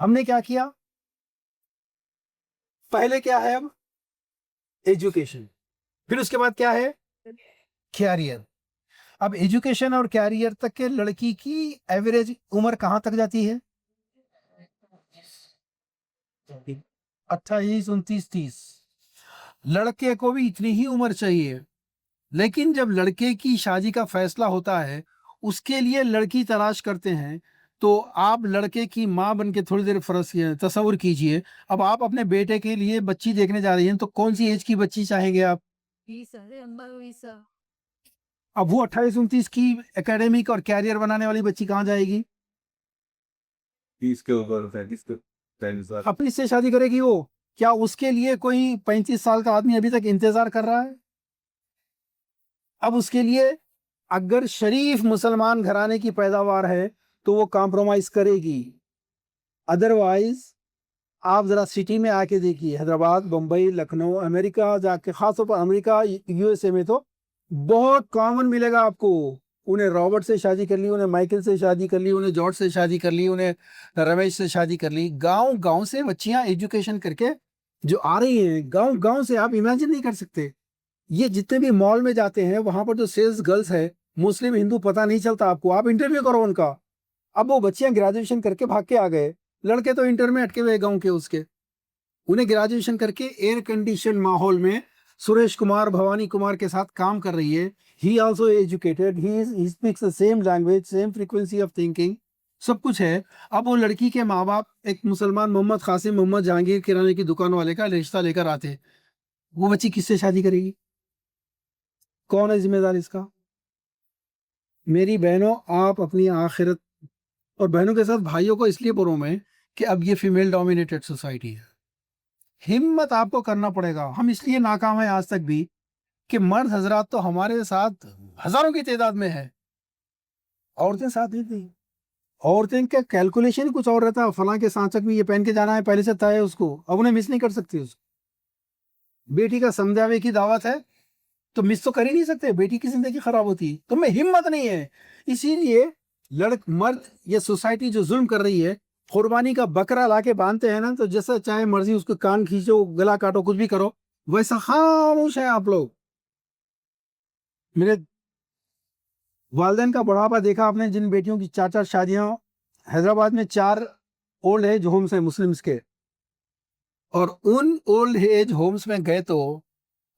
ہم نے کیا کیا؟ پہلے کیا ہے؟ اب ایجوکیشن، پھر اس کے بعد کیا ہے؟ کیریئر. اب ایجوکیشن اور کیریئر تک کے لڑکی کی ایوریج عمر کہاں تک جاتی ہے؟ 28، 29، 30. لڑکے کو بھی اتنی ہی عمر چاہیے. لیکن جب لڑکے کی شادی کا فیصلہ ہوتا ہے، اس کے لیے لڑکی تلاش کرتے ہیں، تو آپ لڑکے کی ماں بن کے تھوڑی دیر فرض تصور کیجئے، اب آپ اپنے بیٹے کے لیے بچی دیکھنے جا رہی ہیں تو کون سی ایج کی بچی چاہیں گے آپ؟ اب وہ 28، 29 کی اکیڈمک اور کیریئر بنانے والی بچی کہاں جائے گی؟ 30 کے اوپر 35 اپنی سے شادی کرے گی وہ. کیا اس کے لیے کوئی 35 سال کا آدمی ابھی تک انتظار کر رہا ہے؟ اب اس کے لیے اگر شریف مسلمان گھرانے کی پیداوار ہے تو وہ کمپرومائز کرے گی. ادروائز آپ ذرا سٹی میں آ کے دیکھیے، حیدرآباد، بمبئی، لکھنؤ، امریکہ جا کے، خاص طور پر امریکہ، یو ایس اے میں تو بہت کامن ملے گا آپ کو. انہیں رابرٹ سے شادی کر لی، انہیں مائیکل سے شادی کر لی، انہیں جارج سے شادی کر لی، انہیں رمیش سے شادی کر لی. گاؤں گاؤں سے بچیاں ایجوکیشن کر کے جو آ رہی ہیں، گاؤں گاؤں سے، آپ امیجن نہیں کر سکتے. یہ جتنے بھی مال میں جاتے ہیں وہاں پر جو سیلز گرلز ہے، مسلم ہندو پتہ نہیں چلتا آپ کو. آپ انٹرویو کرو ان کا. اب وہ بچیاں گریجویشن کر کے بھاگ کے آ گئے، لڑکے تو انٹر میں اٹکے ہوئے گاؤں کے. اس کے انہیں گریجویشن کر کے ایئر کنڈیشن ماحول میں سریش کمار، بھوانی کمار کے ساتھ کام کر رہی ہے. He also educated, he speaks the same language, same frequency of thinking, سب کچھ ہے. اب وہ لڑکی کے ماں باپ ایک مسلمان محمد قاسم، محمد جہانگیر کرانے کی دکان والے کا رشتہ لے کر آتے، وہ بچی کس سے شادی کرے گی؟ کون ہے ذمہ دار اس کا؟ میری بہنوں، آپ اپنی آخرت، اور بہنوں کے ساتھ بھائیوں کو اس لیے بولوں میں کہ اب یہ فیمیل ڈومینیٹڈ سوسائٹی ہے. ہمت آپ کو کرنا پڑے گا. ہم اس لیے ناکام ہیں آج تک بھی کہ مرد حضرات تو ہمارے ساتھ ہزاروں کی تعداد میں ہے، عورتیں ساتھ نہیں تھیں. عورتیں کا کیلکولیشن ہی کچھ اور رہتا ہے، فلاں کے سانچک میں یہ پہن کے جانا ہے، پہلے سے طے ہے اس کو، اب انہیں مس نہیں کر سکتی اس کو۔ بیٹی کا سمجھاوے کی دعوت ہے تو مس تو کر ہی نہیں سکتے، بیٹی کی زندگی خراب ہوتی، تو میں ہمت نہیں ہے۔ اسی لیے مرد یہ سوسائٹی جو ظلم کر رہی ہے، قربانی کا بکرا لا کے باندھتے ہیں نا، تو جیسا چاہے مرضی اس کو کان کھینچو، گلا کاٹو، کچھ بھی کرو، ویسا خاموش ہے آپ لوگ۔ میرے والدین کا بڑھاپا دیکھا آپ نے، جن بیٹیوں کی 4 شادیاں، حیدرآباد میں 4 اولڈ ایج ہومز ہیں مسلمز کے، اور ان اولڈ ایج ہومز میں گئے تو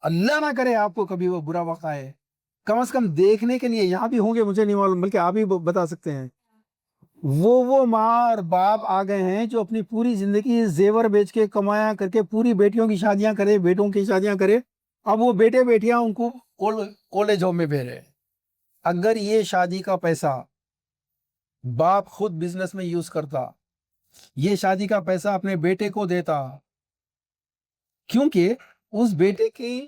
اللہ نہ کرے آپ کو کبھی وہ برا وقت آئے، کم از کم دیکھنے کے لیے، یہاں بھی ہوں گے مجھے نہیں معلوم، بلکہ آپ ہی بتا سکتے ہیں، وہ ماں اور باپ آ گئے ہیں جو اپنی پوری زندگی زیور بیچ کے کمایا کر کے پوری بیٹیوں کی شادیاں کرے، بیٹوں کی شادیاں کرے، اب وہ بیٹے بیٹیاں ان کو اولڈ ایج ہوم میں بھیجے۔ اگر یہ شادی کا پیسہ باپ خود بزنس میں یوز کرتا، یہ شادی کا پیسہ اپنے بیٹے کو دیتا، کیونکہ اس بیٹے کی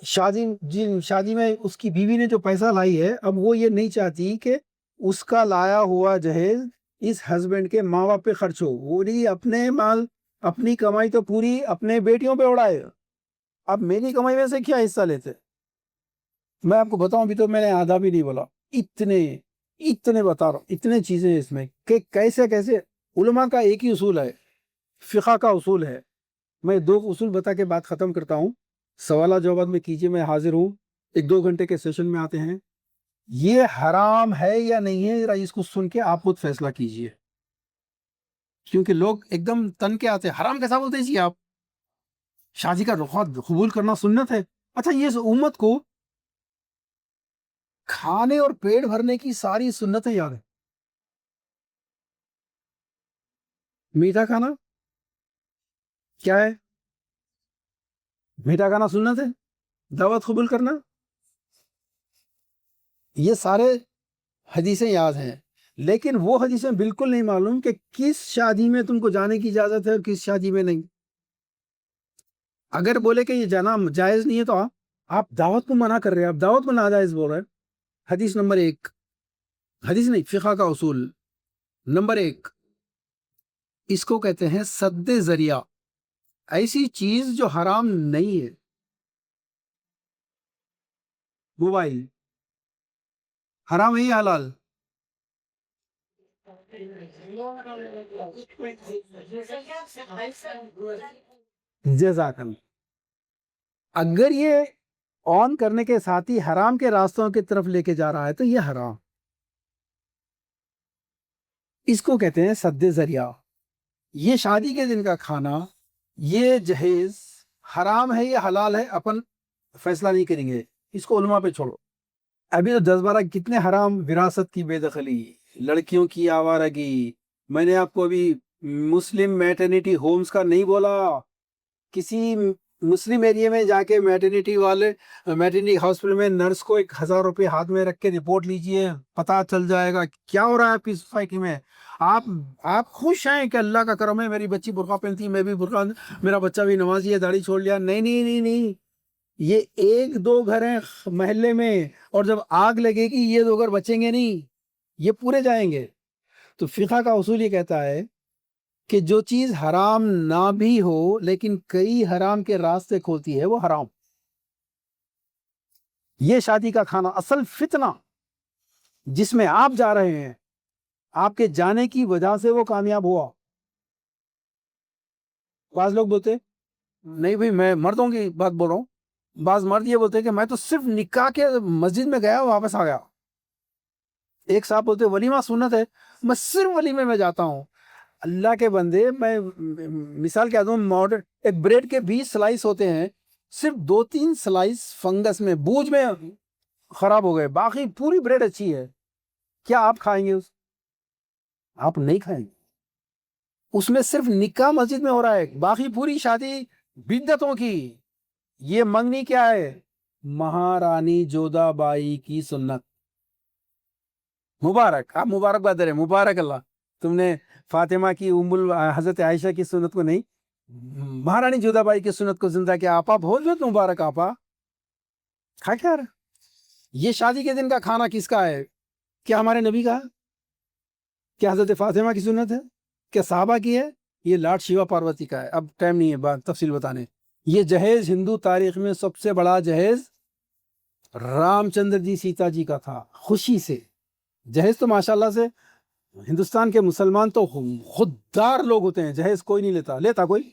شادی میں اس کی بیوی نے جو پیسہ لائی ہے، اب وہ یہ نہیں چاہتی کہ اس کا لایا ہوا جہیز اس ہسبینڈ کے ماں باپ پہ خرچ ہو، وہ نہیں، اپنے مال اپنی کمائی تو پوری اپنے بیٹیوں پہ اڑائے، اب میری کمائی میں سے کیا حصہ لیتے؟ میں آپ کو بتاؤں، ابھی تو میں نے آدھا بھی نہیں بولا، اتنے بتا رہا ہوں، اتنے چیزیں اس میں کہ کیسے علماء کا ایک ہی اصول ہے، فقہ کا اصول ہے۔ میں 2 اصول بتا کے بات ختم کرتا ہوں، سوالات جوابات میں کیجئے، میں حاضر ہوں، 1-2 گھنٹے کے سیشن میں آتے ہیں۔ یہ حرام ہے یا نہیں ہے، ذرا اس کو سن کے آپ خود فیصلہ کیجئے، کیونکہ لوگ ایک دم تن کے آتے ہیں، حرام کیسا بولتے جی آپ، شادی کا رخوت قبول کرنا سنت ہے۔ اچھا، یہ امت کو کھانے اور پیٹ بھرنے کی ساری سنتیں یاد ہے، میٹھا کھانا کیا ہے؟ میٹھا کھانا سنت ہے، دعوت قبول کرنا، یہ سارے حدیثیں یاد ہیں، لیکن وہ حدیثیں بالکل نہیں معلوم کہ کس شادی میں تم کو جانے کی اجازت ہے اور کس شادی میں نہیں۔ اگر بولے کہ یہ جانا جائز نہیں ہے تو آپ دعوت کو منع کر رہے ہیں، آپ دعوت کو ناجائز بول رہے ہیں۔ حدیث نمبر 1، حدیث نہیں، فقہ کا اصول نمبر 1، اس کو کہتے ہیں سد ذریعہ، ایسی چیز جو حرام نہیں ہے۔ موبائل حرام ہے یا حلال؟ جزاک اللہ۔ اگر یہ آن کرنے کے ساتھ ہی حرام کے راستوں کی طرف لے کے جا رہا ہے تو یہ حرام، اس کو کہتے ہیں سد ذریعہ۔ یہ شادی کے دن کا کھانا، یہ جہیز حرام ہے یا حلال ہے، اپن فیصلہ نہیں کریں گے، اس کو علماء پہ چھوڑو۔ ابھی تو 10-12 کتنے حرام، وراثت کی بے دخلی، لڑکیوں کی آوارگی، میں نے آپ کو ابھی مسلم میٹرنیٹی ہومز کا نہیں بولا، کسی مسلم ایریے میں جا کے میٹرنیٹی ہاسپٹل میں نرس کو 1000 روپے ہاتھ میں رکھ کے رپورٹ لیجئے، پتہ چل جائے گا کیا ہو رہا ہے آپ کی سوسائٹی میں۔ آپ خوش ہیں کہ اللہ کا کرم ہے، میری بچی برقع پہنتی، میں بھی برقع، میرا بچہ بھی نمازی ہے، داڑھی چھوڑ لیا۔ نہیں نہیں نہیں نہیں، یہ 1-2 گھر ہیں محلے میں، اور جب آگ لگے گی یہ 2 گھر بچیں گے نہیں، یہ پورے جائیں گے۔ تو فقہ کا اصول یہ کہتا ہے کہ جو چیز حرام نہ بھی ہو لیکن کئی حرام کے راستے کھولتی ہے وہ حرام۔ یہ شادی کا کھانا اصل فتنہ جس میں آپ جا رہے ہیں، آپ کے جانے کی وجہ سے وہ کامیاب ہوا۔ بعض لوگ بولتے نہیں بھائی، میں مردوں کی بات بول رہا ہوں، بعض مرد یہ بولتے کہ میں تو صرف نکاح کے مسجد میں گیا واپس آ گیا۔ ایک صاحب بولتے ولیمہ سنت ہے، میں صرف ولیمے میں جاتا ہوں۔ اللہ کے بندے، میں مثال کیا دوں، ماڈرن ایک بریڈ کے 20 سلائس ہوتے ہیں، صرف 2-3 سلائس فنگس میں، بوجھ میں خراب ہو گئے، باقی پوری بریڈ اچھی ہے، کیا آپ کھائیں گے؟ آپ نہیں کھائیں گے، اس میں صرف نکاح مسجد میں ہو رہا ہے، باقی پوری شادی بدعتوں کی۔ یہ منگنی کیا ہے؟ مہارانی جودا بائی کی سنت۔ مبارک، آپ مبارکباد دے رہے، مبارک اللہ، تم نے فاطمہ کی حضرت عائشہ کی سنت کو نہیں، مہارانی جودا بائی کی سنت کو زندہ کیا۔ آپا بہت مبارک، آپا کھا کیا رہا۔ یہ شادی کے دن کا کھانا کس کا ہے؟ کیا ہمارے نبی کا ہے؟ کیا حضرت فاطمہ کی سنت ہے؟ کیا صحابہ کی ہے؟ یہ لاڈ شیوا پاروتی کا ہے. اب ٹائم نہیں ہے بات تفصیل بتانے. یہ جہیز ہندو تاریخ میں سب سے بڑا جہیز رام چندر جی سیتا جی کا تھا. خوشی سے جہیز تو ماشاءاللہ سے ہندوستان کے مسلمان تو خوددار لوگ ہوتے ہیں. جہیز کوئی نہیں لیتا کوئی.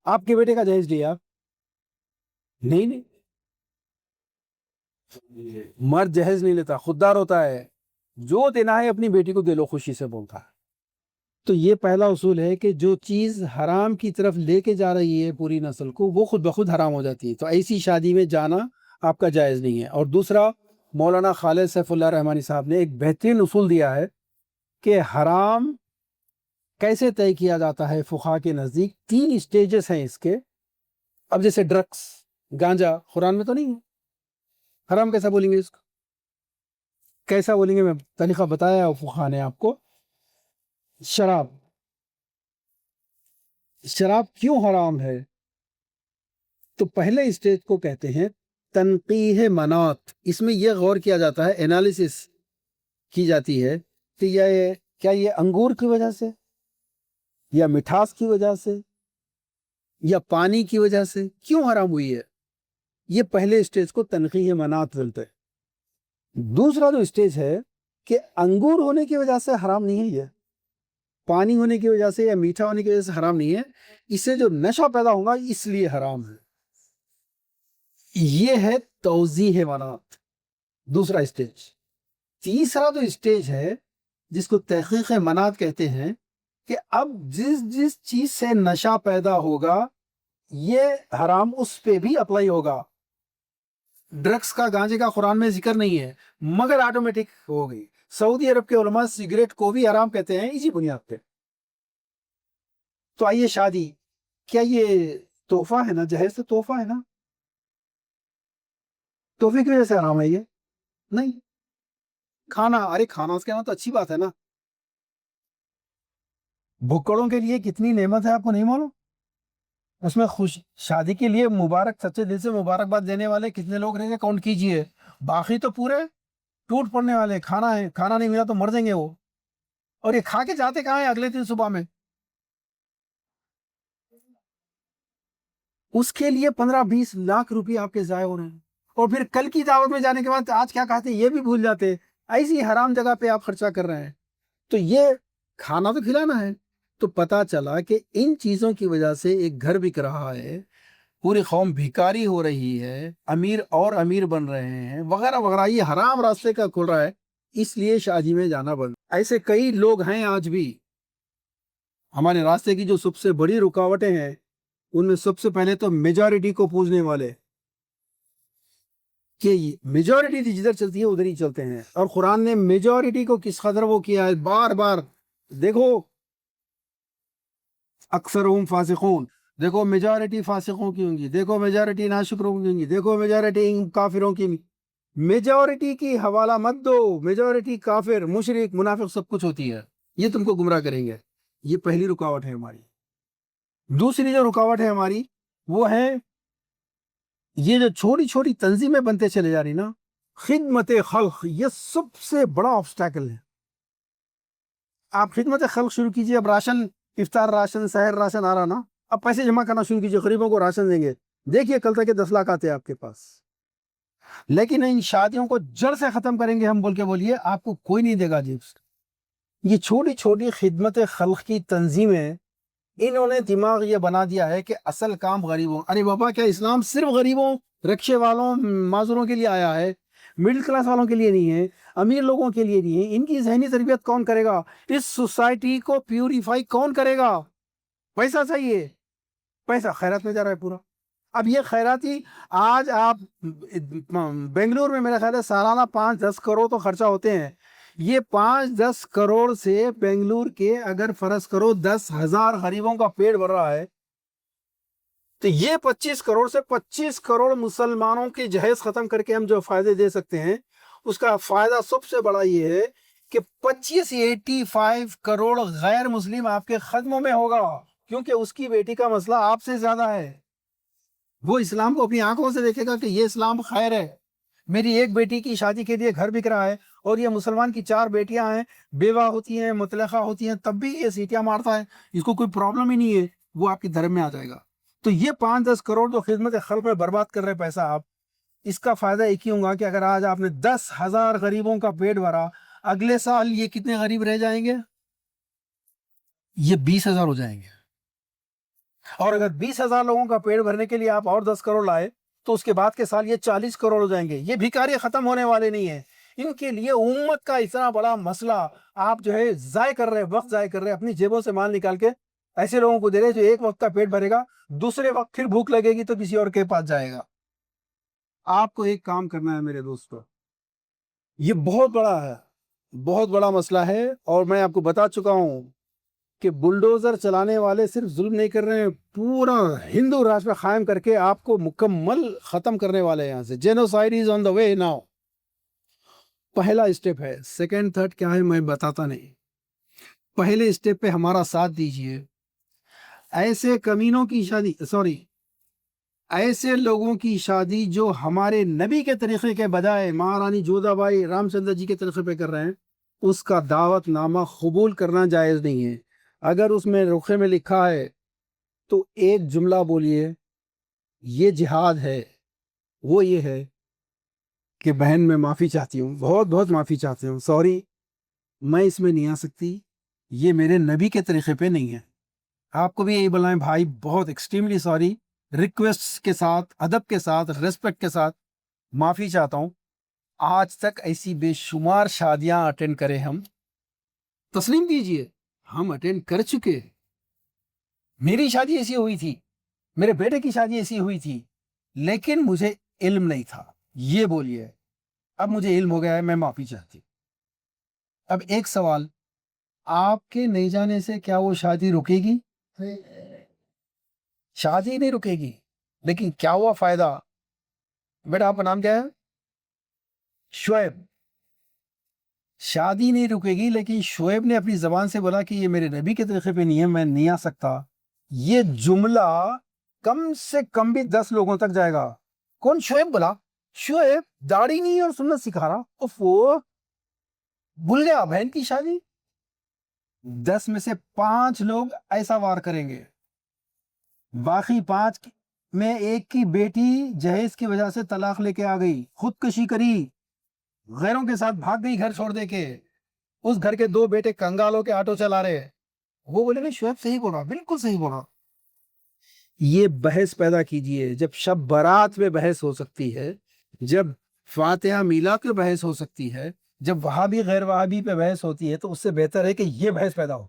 آپ کے بیٹے کا جہیز لیا؟ نہیں مرد جہیز نہیں لیتا، خوددار ہوتا ہے. جو دینا ہے اپنی بیٹی کو دے لو، خوشی سے بولتا ہے. تو یہ پہلا اصول ہے کہ جو چیز حرام کی طرف لے کے جا رہی ہے پوری نسل کو، وہ خود بخود حرام ہو جاتی ہے. تو ایسی شادی میں جانا آپ کا جائز نہیں ہے. اور دوسرا، مولانا خالد سیف اللہ رحمانی صاحب نے ایک بہترین اصول دیا ہے کہ حرام کیسے طے کیا جاتا ہے فقہا کے نزدیک. 3 اسٹیجز ہیں اس کے. اب جیسے ڈرگس، گانجا قرآن میں تو نہیں ہے، حرام کیسا بولیں گے اس کو؟ کیسا بولیں گے؟ میں طریقہ بتایا فقہا نے آپ کو. شراب کیوں حرام ہے؟ تو پہلے اسٹیج کو کہتے ہیں تنقیح منات. اس میں یہ غور کیا جاتا ہے، انالیسس کی جاتی ہے کہ کیا یہ انگور کی وجہ سے، یا مٹھاس کی وجہ سے، یا پانی کی وجہ سے کیوں حرام ہوئی ہے. یہ پہلے اسٹیج کو تنقیح منات بولتے ہیں. دوسرا جو اسٹیج ہے کہ انگور ہونے کی وجہ سے حرام نہیں ہے، یہ پانی ہونے کی وجہ سے یا میٹھا ہونے کی وجہ سے حرام نہیں ہے، اس سے جو نشہ پیدا ہوگا اس لیے حرام ہے. یہ ہے توضیح منات، دوسرا اسٹیج. تیسرا جو اسٹیج ہے جس کو تحقیق منات کہتے ہیں کہ اب جس چیز سے نشہ پیدا ہوگا یہ حرام اس پہ بھی اپلائی ہوگا. ڈرگس کا، گانجے کا قرآن میں ذکر نہیں ہے مگر آٹومیٹک ہو گئی. سعودی عرب کے علماء سگریٹ کو بھی حرام کہتے ہیں اسی بنیاد پہ. تو آئیے، شادی کیا یہ تحفہ ہے نا؟ جہیز تو تحفہ ہے نا؟ تحفے کی وجہ سے حرام ہے یہ نہیں. کھانا، ارے کھانا اس کے نام تو اچھی بات ہے نا. بھکڑوں کے لیے کتنی نعمت ہے آپ کو نہیں معلوم؟ اس میں شادی کے لیے مبارک، سچے دل سے مبارکباد دینے والے کتنے لوگ رہیں گے کاؤنٹ کیجئے. باقی تو پورے ٹوٹ پڑنے والے. کھانا ہے، کھانا نہیں ملا تو مر جائیں گے وہ. اور یہ کھا کے جاتے کہاں ہیں اگلے دن صبح میں؟ اس کے لیے 15-20 لاکھ روپے آپ کے ضائع ہو رہے ہیں. اور پھر کل کی دعوت میں جانے کے بعد آج کیا کہتے ہیں یہ بھی بھول جاتے. ایسی حرام جگہ پہ آپ خرچہ کر رہے ہیں. تو یہ کھانا تو کھلانا ہے. تو پتا چلا کہ ان چیزوں کی وجہ سے ایک گھر بک رہا ہے، پوری قوم بھکاری ہو رہی ہے، امیر اور امیر بن رہے ہیں، وغیرہ وغیرہ. یہ حرام راستے کا کھل رہا ہے، اس لیے شادی میں جانا بند. ایسے کئی لوگ ہیں آج بھی. ہمارے راستے کی جو سب سے بڑی رکاوٹیں ہیں ان میں سب سے پہلے تو میجورٹی کو پوجنے والے، کہ میجورٹی جدھر چلتی ہے ادھر ہی چلتے ہیں. اور قرآن نے میجورٹی کو کس قدر وہ کیا ہے، بار بار دیکھو. اکثرهم فاسقون، دیکھو میجورٹی فاسقوں کی ہوں گی، دیکھو میجورٹی ناشکروں کی ہوں گی، دیکھو میجورٹی کافروں کی. میجورٹی کی حوالہ مت دو. میجورٹی کافر، مشرک، منافق سب کچھ ہوتی ہے. یہ تم کو گمراہ کریں گے. یہ پہلی رکاوٹ ہے ہماری. دوسری جو رکاوٹ ہے ہماری وہ ہے یہ جو چھوٹی چھوٹی تنظیمیں بنتے چلے جا رہی نا، خدمت خلق. یہ سب سے بڑا آبسٹیکل ہے. آپ خدمت خلق شروع کیجئے. اب راشن، افطار راشن، سحر راشن آ رہا نا، اب پیسے جمع کرنا شروع کیجئے، غریبوں کو راشن دیں گے. دیکھیے کل تک 10 لاکھ آتے ہیں آپ کے پاس. لیکن ان شادیوں کو جڑ سے ختم کریں گے ہم بول کے بولیے، آپ کو کوئی نہیں دے گا جیب سے. یہ چھوٹی چھوٹی خدمت خلق کی تنظیمیں، انہوں نے دماغ یہ بنا دیا ہے کہ اصل کام غریبوں. ارے بابا، کیا اسلام صرف غریبوں، رکشے والوں، معذوروں کے لیے آیا ہے؟ مڈل کلاس والوں کے لیے نہیں ہے، امیر لوگوں کے لیے نہیں ہے. ان کی ذہنی تربیت کون کرے گا؟ اس سوسائٹی کو پیوریفائی کون کرے گا؟ پیسہ چاہیے. پیسہ خیرات میں جا رہا ہے پورا. اب یہ خیراتی، آج آپ بنگلور میں میرا خیال ہے سالانہ 5-10 کروڑ تو خرچہ ہوتے ہیں. یہ 5-10 کروڑ سے بنگلور کے اگر فرض کرو 10,000 غریبوں کا پیٹ بھر رہا ہے، تو یہ 25 کروڑ سے 25 کروڑ مسلمانوں کی جہیز ختم کر کے ہم جو فائدے دے سکتے ہیں، اس کا فائدہ سب سے بڑا یہ ہے کہ 85 کروڑ غیر مسلم آپ کے خدموں میں ہوگا. کیونکہ اس کی بیٹی کا مسئلہ آپ سے زیادہ ہے. وہ اسلام کو اپنی آنکھوں سے دیکھے گا کہ یہ اسلام خیر ہے. میری ایک بیٹی کی شادی کے لیے گھر بک رہا ہے اور یہ مسلمان کی 4 بیٹیاں ہیں، بیوہ ہوتی ہیں، مطلقہ ہوتی ہیں، تب بھی یہ سیٹیاں مارتا ہے، اس کو کوئی پرابلم ہی نہیں ہے، وہ آپ کی دھرم میں آ جائے گا۔ تو یہ 5-10 کروڑ جو خدمت خلق میں برباد کر رہے پیسہ آپ، اس کا فائدہ ایک ہی ہوگا کہ اگر آج آپ نے 10,000 غریبوں کا پیٹ بھرا، اگلے سال یہ کتنے غریب رہ جائیں گے؟ یہ 20,000 ہو جائیں گے۔ اور اگر 20,000 لوگوں کا پیٹ بھرنے کے لیے آپ اور 10 کروڑ لائے تو اس کے بعد کے سال یہ 40 کروڑ ہو جائیں گے۔ یہ بھکاری ختم ہونے والے نہیں ہیں، ان کے لیے امت کا اتنا بڑا مسئلہ آپ جو ہے ضائع کر رہے، وقت ضائع کر رہے، اپنی جیبوں سے مال نکال کے ایسے لوگوں کو دے رہے جو ایک وقت کا پیٹ بھرے گا، دوسرے وقت پھر بھوک لگے گی تو کسی اور کے پاس جائے گا۔ آپ کو ایک کام کرنا ہے میرے دوستو، یہ بہت بڑا ہے، بہت بڑا مسئلہ ہے، اور میں آپ کو بتا چکا ہوں کہ بلڈوزر چلانے والے صرف ظلم نہیں کر رہے ہیں، پورا ہندو راشٹر قائم کر کے آپ کو مکمل ختم کرنے والے ہیں یہاں سے۔ جینوسائیڈ از آن دا وے ناؤ۔ پہلا اسٹیپ ہے، سیکنڈ تھرڈ کیا ہے میں بتاتا نہیں۔ پہلے اسٹیپ پہ ہمارا ساتھ دیجئے۔ ایسے کمینوں کی شادی، ایسے لوگوں کی شادی جو ہمارے نبی کے طریقے کے بجائے مہارانی جودھا بائی رام چندر جی کے طریقے پہ کر رہے ہیں، اس کا دعوت نامہ قبول کرنا جائز نہیں ہے۔ اگر اس میں رخے میں لکھا ہے تو ایک جملہ بولیے، یہ جہاد ہے، وہ یہ ہے کہ بہن میں معافی چاہتی ہوں، بہت بہت معافی چاہتی ہوں، سوری میں اس میں نہیں آ سکتی، یہ میرے نبی کے طریقے پہ نہیں ہے۔ آپ کو بھی یہی بلائیں بھائی بہت ایکسٹریملی سوری، ریکویسٹ کے ساتھ، ادب کے ساتھ، ریسپیکٹ کے ساتھ معافی چاہتا ہوں۔ آج تک ایسی بے شمار شادیاں اٹینڈ کرے، ہم تسلیم کیجئے ہم اٹینڈ کر چکے۔ میری شادی ایسی ہوئی تھی، میرے بیٹے کی شادی ایسی ہوئی تھی، لیکن مجھے علم نہیں تھا، یہ بولیے۔ اب مجھے علم ہو گیا ہے، میں معافی چاہتی ہوں۔ اب ایک سوال، آپ کے نہیں جانے سے کیا وہ شادی رکے گی؟ شادی نہیں رکے گی، لیکن کیا ہوا فائدہ؟ بیٹا آپ کا نام کیا ہے؟ شعیب۔ شادی نہیں رکے گی، لیکن شعیب نے اپنی زبان سے بولا کہ یہ میرے نبی کے طریقے پہ نہیں ہے، میں نہیں آ سکتا۔ یہ جملہ کم سے کم بھی 10 لوگوں تک جائے گا۔ کون؟ شعیب بولا۔ شعیب داڑھی نہیں اور سنت سکھا رہا، وہ بھول گیا بہن کی شادی۔ 10 میں سے 5 لوگ ایسا وار کریں گے، باقی 5 میں ایک کی بیٹی جہیز کی وجہ سے طلاق لے کے آ گئی، خودکشی کری، غیروں کے ساتھ بھاگ گئی گھر چھوڑ دے کے۔ اس گھر کے 2 بیٹے کنگالوں کے آٹو چلا رہے، وہ بولے کہ شعیب صحیح بولا، بالکل صحیح بولا۔ یہ بحث پیدا کیجئے، جب شب برات میں بحث ہو سکتی ہے، جب فاتحہ میلاد پہ بحث ہو سکتی ہے، جب وہابی غیر وہابی پہ بحث ہوتی ہے، تو اس سے بہتر ہے کہ یہ بحث پیدا ہو۔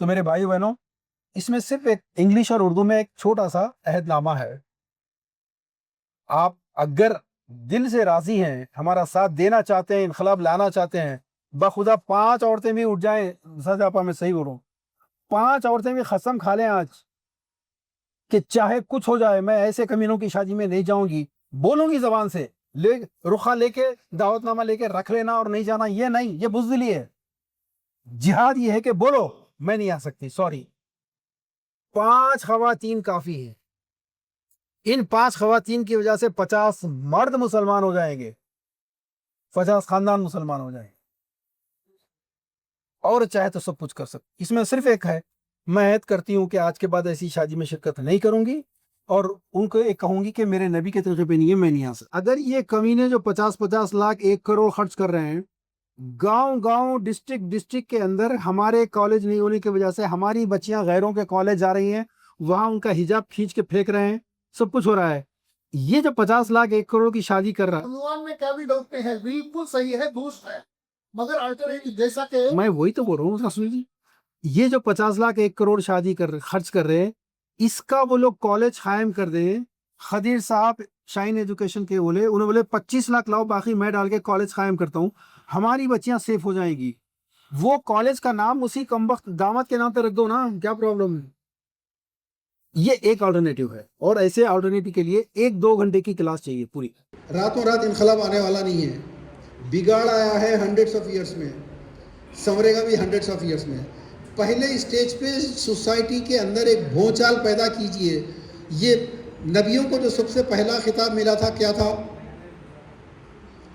تو میرے بھائی بہنوں، اس میں صرف ایک انگلش اور اردو میں ایک چھوٹا سا عہد نامہ ہے۔ آپ اگر دل سے راضی ہیں، ہمارا ساتھ دینا چاہتے ہیں، انقلاب لانا چاہتے ہیں، بخدا 5 عورتیں بھی اٹھ جائیں، سجاپا میں صحیح بولوں، 5 عورتیں بھی قسم کھا لیں آج کہ چاہے کچھ ہو جائے میں ایسے کمینوں کی شادی میں نہیں جاؤں گی، بولوں گی زبان سے، رخا لے کے دعوت نامہ لے کے رکھ لینا اور نہیں جانا، یہ نہیں، یہ بزدلی ہے۔ جہاد یہ ہے کہ بولو میں نہیں آ سکتی، سوری۔ 5 خواتین کافی ہیں، ان 5 خواتین کی وجہ سے 50 مرد مسلمان ہو جائیں گے، 50 خاندان مسلمان ہو جائیں گے، اور چاہے تو سب کچھ کر سکتے۔ اس میں صرف ایک ہے، میں عہد کرتی ہوں کہ آج کے بعد ایسی شادی میں شرکت نہیں کروں گی، اور ان کو ایک کہوں گی کہ میرے نبی کے طریقے پہ نہیں ہے، میں نہیں آ سکتا۔ اگر یہ کمینے جو 50 لاکھ 1 کروڑ خرچ کر رہے ہیں، گاؤں ڈسٹرکٹ کے اندر ہمارے کالج نہیں ہونے کی وجہ سے ہماری بچیاں غیروں کے کالج جا رہی ہیں، وہاں ان کا حجاب کھینچ کے پھینک رہے ہیں، سب کچھ ہو رہا ہے۔ یہ جو 50 لاکھ 1 کروڑ کی شادی کر رہا عنوان میں کیا بھی ڈالتے ہیں، بالکل صحیح ہے، درست ہے، مگر الٹرنیٹو جیسا کہ میں وہی تو بول رہا ہوں، سنیے جی، یہ جو 50 لاکھ 1 کروڑ شادی خرچ کر رہے ہیں، اس کا وہ لوگ کالج قائم کر دیں۔ خدیر صاحب شائن ایجوکیشن کے انہوں بولے 25 لاکھ لاؤ، باقی میں ڈال کے کالج قائم کرتا ہوں، ہماری بچیاں سیف ہو جائیں گی۔ وہ کالج کا نام اسی کمبخت داماد کے نام پہ رکھ دو نا، کیا پرابلم ہے؟ یہ ایک آلٹرنیٹو ہے، اور ایسے آلٹرنیٹو کے لیے 1-2 گھنٹے کی کلاس چاہیے پوری۔ راتوں رات انقلاب آنے والا نہیں ہے، بگاڑ آیا ہے ہنڈریڈس آف ایئرس میں، سنورے گا بھی ہنڈریڈس آف ایئرس میں۔ پہلے اسٹیج پہ سوسائٹی کے اندر ایک بھونچال پیدا کیجئے۔ یہ نبیوں کو جو سب سے پہلا خطاب ملا تھا کیا تھا؟